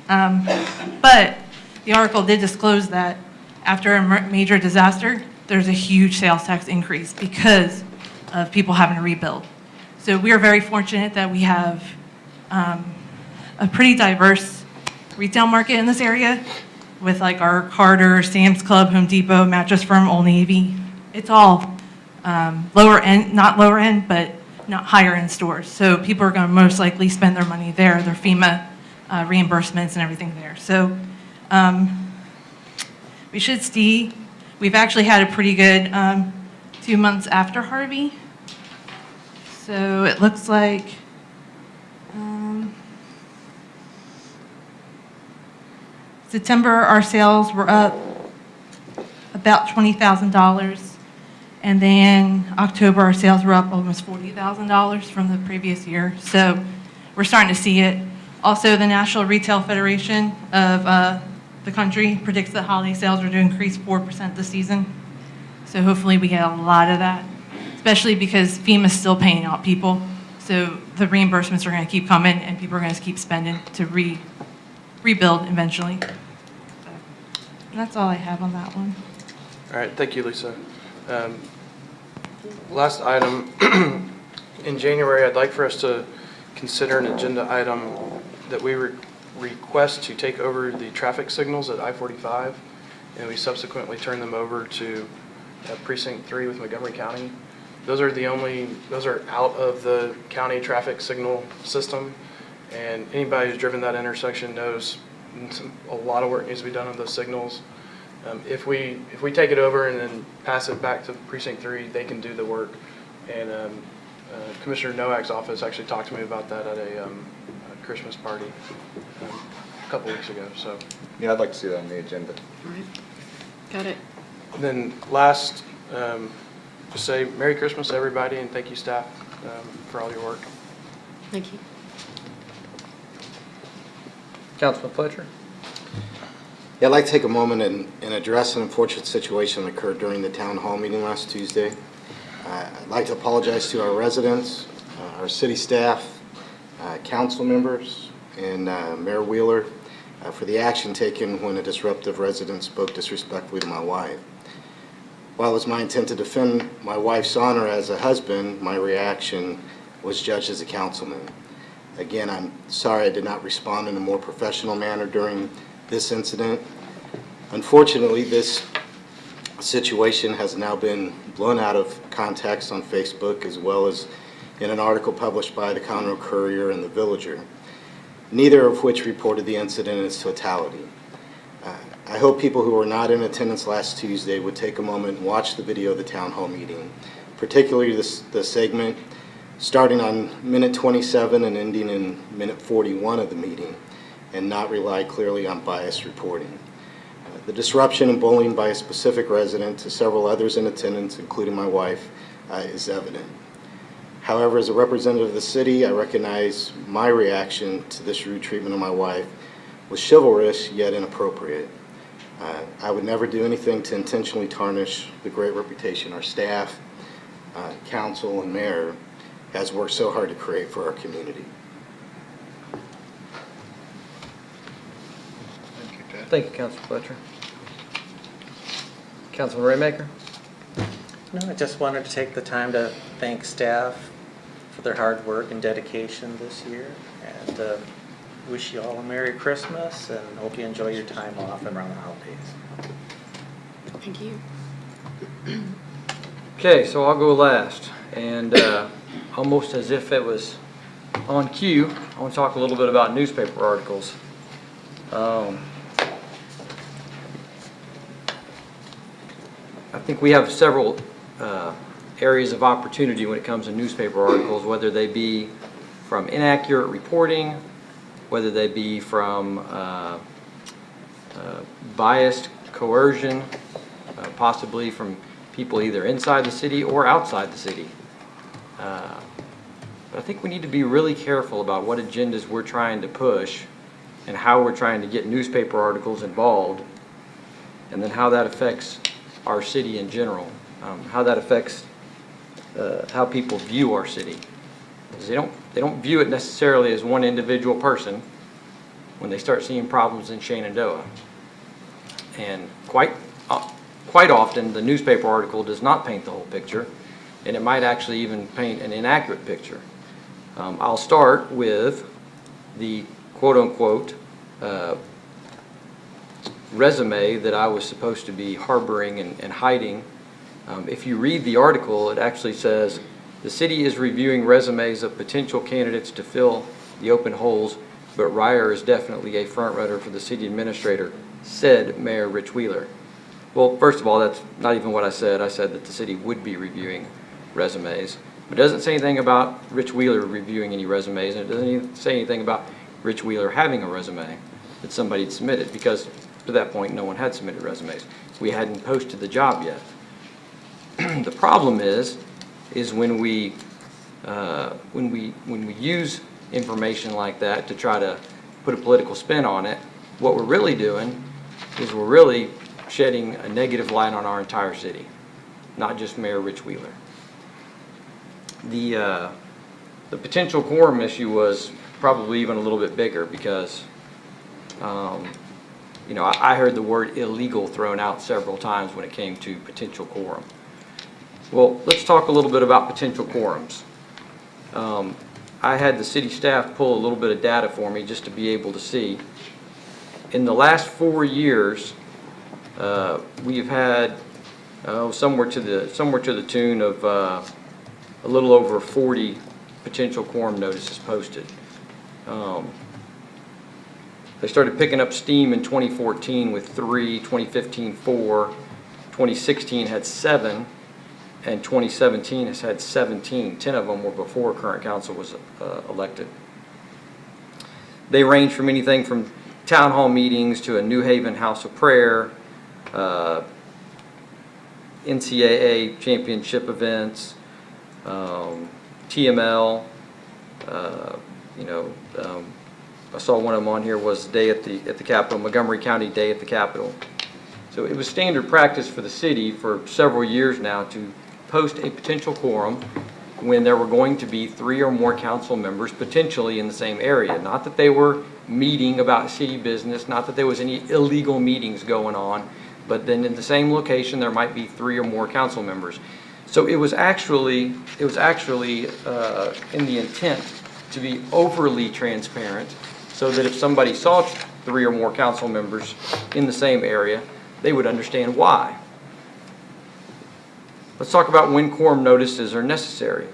But the article did disclose that after a major disaster, there's a huge sales tax increase because of people having to rebuild. So we are very fortunate that we have a pretty diverse retail market in this area with like our Carter, Sam's Club, Home Depot, Mattress Firm, Old Navy. It's all lower end, not lower end, but not higher end stores. So people are going to most likely spend their money there, their FEMA reimbursements and everything there. So we should see, we've actually had a pretty good 2 months after Harvey. So it looks like September our sales were up about $20,000. And then October, our sales were up almost $40,000 from the previous year. So we're starting to see it. Also, the National Retail Federation of the country predicts that holiday sales are to increase 4% this season. So hopefully we get a lot of that, especially because FEMA's still paying out people. So the reimbursements are going to keep coming and people are going to keep spending to rebuild eventually. So, and that's all I have on that one. All right, thank you, Lisa. Last item, in January, I'd like for us to consider an agenda item that we request to take over the traffic signals at I-45, and we subsequently turn them over to Precinct 3 with Montgomery County. Those are out of the county traffic signal system, and anybody who's driven that intersection knows a lot of work needs to be done on those signals. If we take it over and then pass it back to Precinct 3, they can do the work. And Commissioner Nowak's office actually talked to me about that at a Christmas party a couple weeks ago. So Yeah, I'd like to see that on the agenda. All right. Got it. and then last, just say Merry Christmas to everybody and thank you staff for all your work. Thank you. Councilman Fletcher? Yeah, I'd like to take a moment and address an unfortunate situation that occurred during the town hall meeting last Tuesday. I'd like to apologize to our residents, our city staff, council members, and Mayor Wheeler for the action taken when a disruptive resident spoke disrespectfully to my wife. While it was my intent to defend my wife's honor as a husband, my reaction was judged as a councilman. Again, I'm sorry I did not respond in a more professional manner during this incident. Unfortunately, this situation has now been blown out of context on Facebook as well as in an article published by the Conroe Courier and the Villager, neither of which reported the incident in its totality. I hope people who were not in attendance last Tuesday would take a moment and watch the video of the town hall meeting, particularly the segment starting on minute 27 and ending in minute 41 of the meeting, and not rely clearly on biased reporting. The disruption and bullying by a specific resident to several others in attendance, including my wife, is evident. However, as a representative of the city, I recognize my reaction to this rude treatment of my wife was chivalrous yet inappropriate. I would never do anything to intentionally tarnish the great reputation our staff, council, and mayor has worked so hard to create for our community. Thank you, Ted. Thank you, Councilor Fletcher. Councilman Raymaker? No, I just wanted to take the time to thank staff for their hard work and dedication this year, and wish you all a Merry Christmas, and hope you enjoy your time off around the holidays. Thank you. Okay, so I'll go last, and almost as if it was on cue, I want to talk a little bit about newspaper articles. I think we have several areas of opportunity when it comes to newspaper articles, whether they be from inaccurate reporting, whether they be from biased coercion, possibly from people either inside the city or outside the city. But I think we need to be really careful about what agendas we're trying to push and how we're trying to get newspaper articles involved, and then how that affects our city in general, how that affects how people view our city. Because they don't view it necessarily as one individual person when they start seeing problems in Shenandoah. And quite often, the newspaper article does not paint the whole picture, and it might actually even paint an inaccurate picture. I'll start with the quote-unquote resume that I was supposed to be harboring and hiding. If you read the article, it actually says, "The city is reviewing resumes of potential candidates to fill the open holes, but Ryer is definitely a front-runner for the city administrator," said Mayor Rich Wheeler. Well, first of all, that's not even what I said. I said that the city would be reviewing resumes. But it doesn't say anything about Rich Wheeler reviewing any resumes, and it doesn't even say anything about Rich Wheeler having a resume that somebody had submitted, because to that point, no one had submitted resumes. We hadn't posted the job yet. The problem is when we use information like that to try to put a political spin on it, what we're really doing is we're really shedding a negative light on our entire city, not just Mayor Rich Wheeler. The potential quorum issue was probably even a little bit bigger because, I heard the word illegal thrown out several times when it came to potential quorum. Well, let's talk a little bit about potential quorums. I had the city staff pull a little bit of data for me just to be able to see. In the last 4 years, we've had somewhere to the tune of a little over 40 potential quorum notices posted. They started picking up steam in 2014 with 3, 2015 4, 2016 had 7, and 2017 has had 17. 10 of them were before current council was elected. They range from anything from town hall meetings to a New Haven House of Prayer, NCAA championship events, TML, I saw one of them on here was Day at the Capitol, Montgomery County Day at the Capitol. So it was standard practice for the city for several years now to post a potential quorum when there were going to be 3 or more council members potentially in the same area. Not that they were meeting about city business, not that there was any illegal meetings going on, but then in the same location there might be 3 or more council members. So it was actually in the intent to be overly transparent, so that if somebody saw 3 or more council members in the same area, they would understand why. Let's talk about when quorum notices are necessary.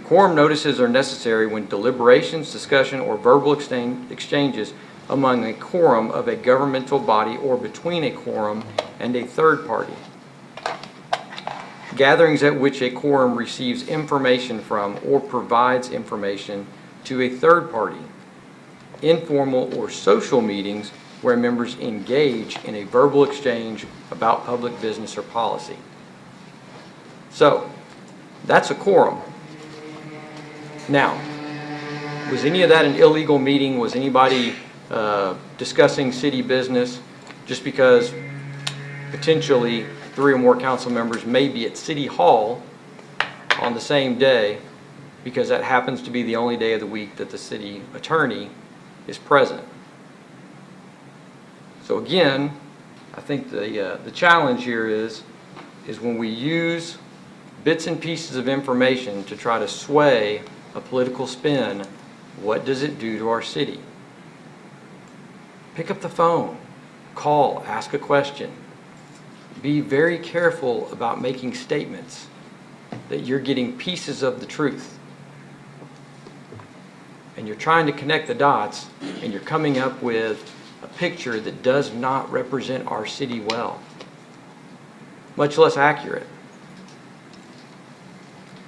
Quorum notices are necessary when deliberations, discussion, or verbal exchanges among a quorum of a governmental body or between a quorum and a third party. Gatherings at which a quorum receives information from or provides information to a third party. Informal or social meetings where members engage in a verbal exchange about public business or policy. So, that's a quorum. Now, was any of that an illegal meeting? Was anybody discussing city business just because potentially 3 or more council members may be at City Hall on the same day because that happens to be the only day of the week that the city attorney is present. So again, I think the challenge here is when we use bits and pieces of information to try to sway a political spin, what does it do to our city? Pick up the phone, call, ask a question. Be very careful about making statements that you're getting pieces of the truth. And you're trying to connect the dots, and you're coming up with a picture that does not represent our city well, much less accurate.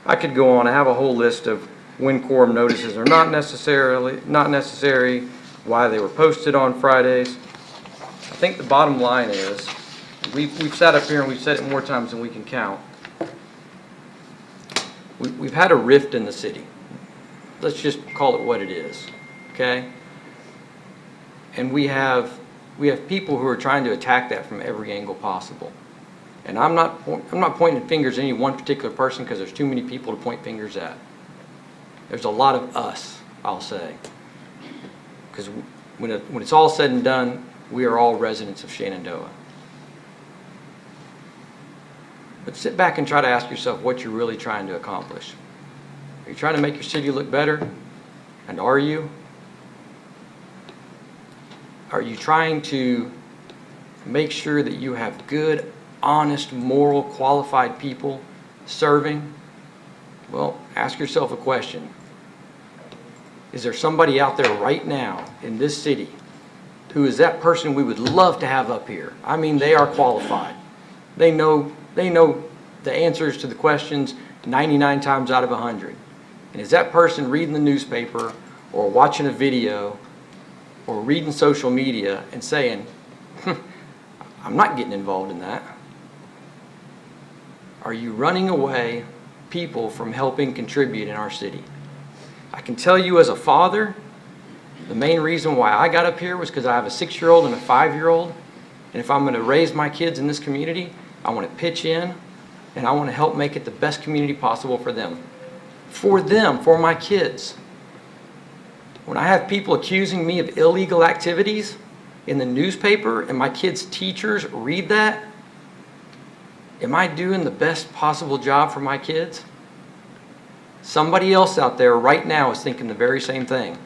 I could go on. I have a whole list of when quorum notices are not necessary, why they were posted on Fridays. I think the bottom line is, we've sat up here and we've said it more times than we can count. We've had a rift in the city. Let's just call it what it is, okay? And we have people who are trying to attack that from every angle possible. And I'm not pointing fingers at any one particular person, because there's too many people to point fingers at. There's a lot of us, I'll say. Because when it's all said and done, we are all residents of Shenandoah. But sit back and try to ask yourself what you're really trying to accomplish. Are you trying to make your city look better? And are you? Are you trying to make sure that you have good, honest, moral, qualified people serving? Well, ask yourself a question. Is there somebody out there right now in this city who is that person we would love to have up here? I mean, they are qualified. They know the answers to the questions 99 times out of 100. And is that person reading the newspaper or watching a video or reading social media and saying, I'm not getting involved in that? Are you running away people from helping contribute in our city? I can tell you as a father, the main reason why I got up here was because I have a 6-year-old and a 5-year-old. And if I'm going to raise my kids in this community, I want to pitch in and I want to help make it the best community possible for them. For them, for my kids. When I have people accusing me of illegal activities in the newspaper and my kids' teachers read that, am I doing the best possible job for my kids? Somebody else out there right now is thinking the very same thing.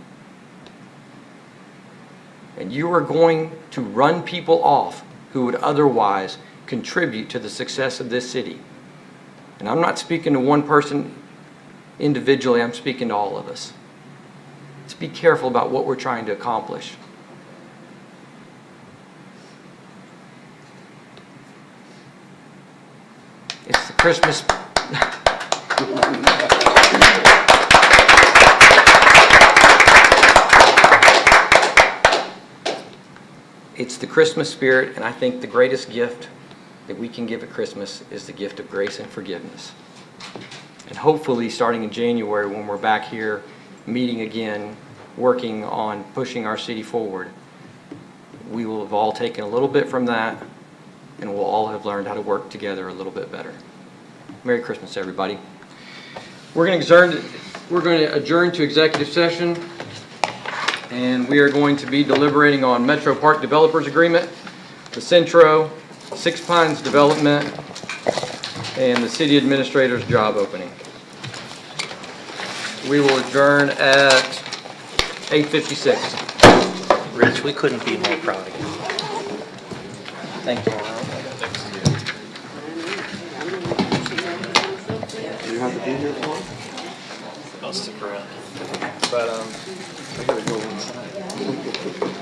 And you are going to run people off who would otherwise contribute to the success of this city. And I'm not speaking to one person individually, I'm speaking to all of us. Let's be careful about what we're trying to accomplish. It's the Christmas. It's the Christmas spirit, and I think the greatest gift that we can give at Christmas is the gift of grace and forgiveness. And hopefully, starting in January, when we're back here meeting again, working on pushing our city forward, we will have all taken a little bit from that, and we'll all have learned how to work together a little bit better. Merry Christmas, everybody. We're going to adjourn to executive session, and we are going to be deliberating on Metro Park Developers Agreement, the Centro, Six Pines Development, and the City Administrator's job opening. We will adjourn at 8:56. Rich, we couldn't be more proud of you. Thank you. Do you have to be here for it? I'll stick around. But I gotta go inside.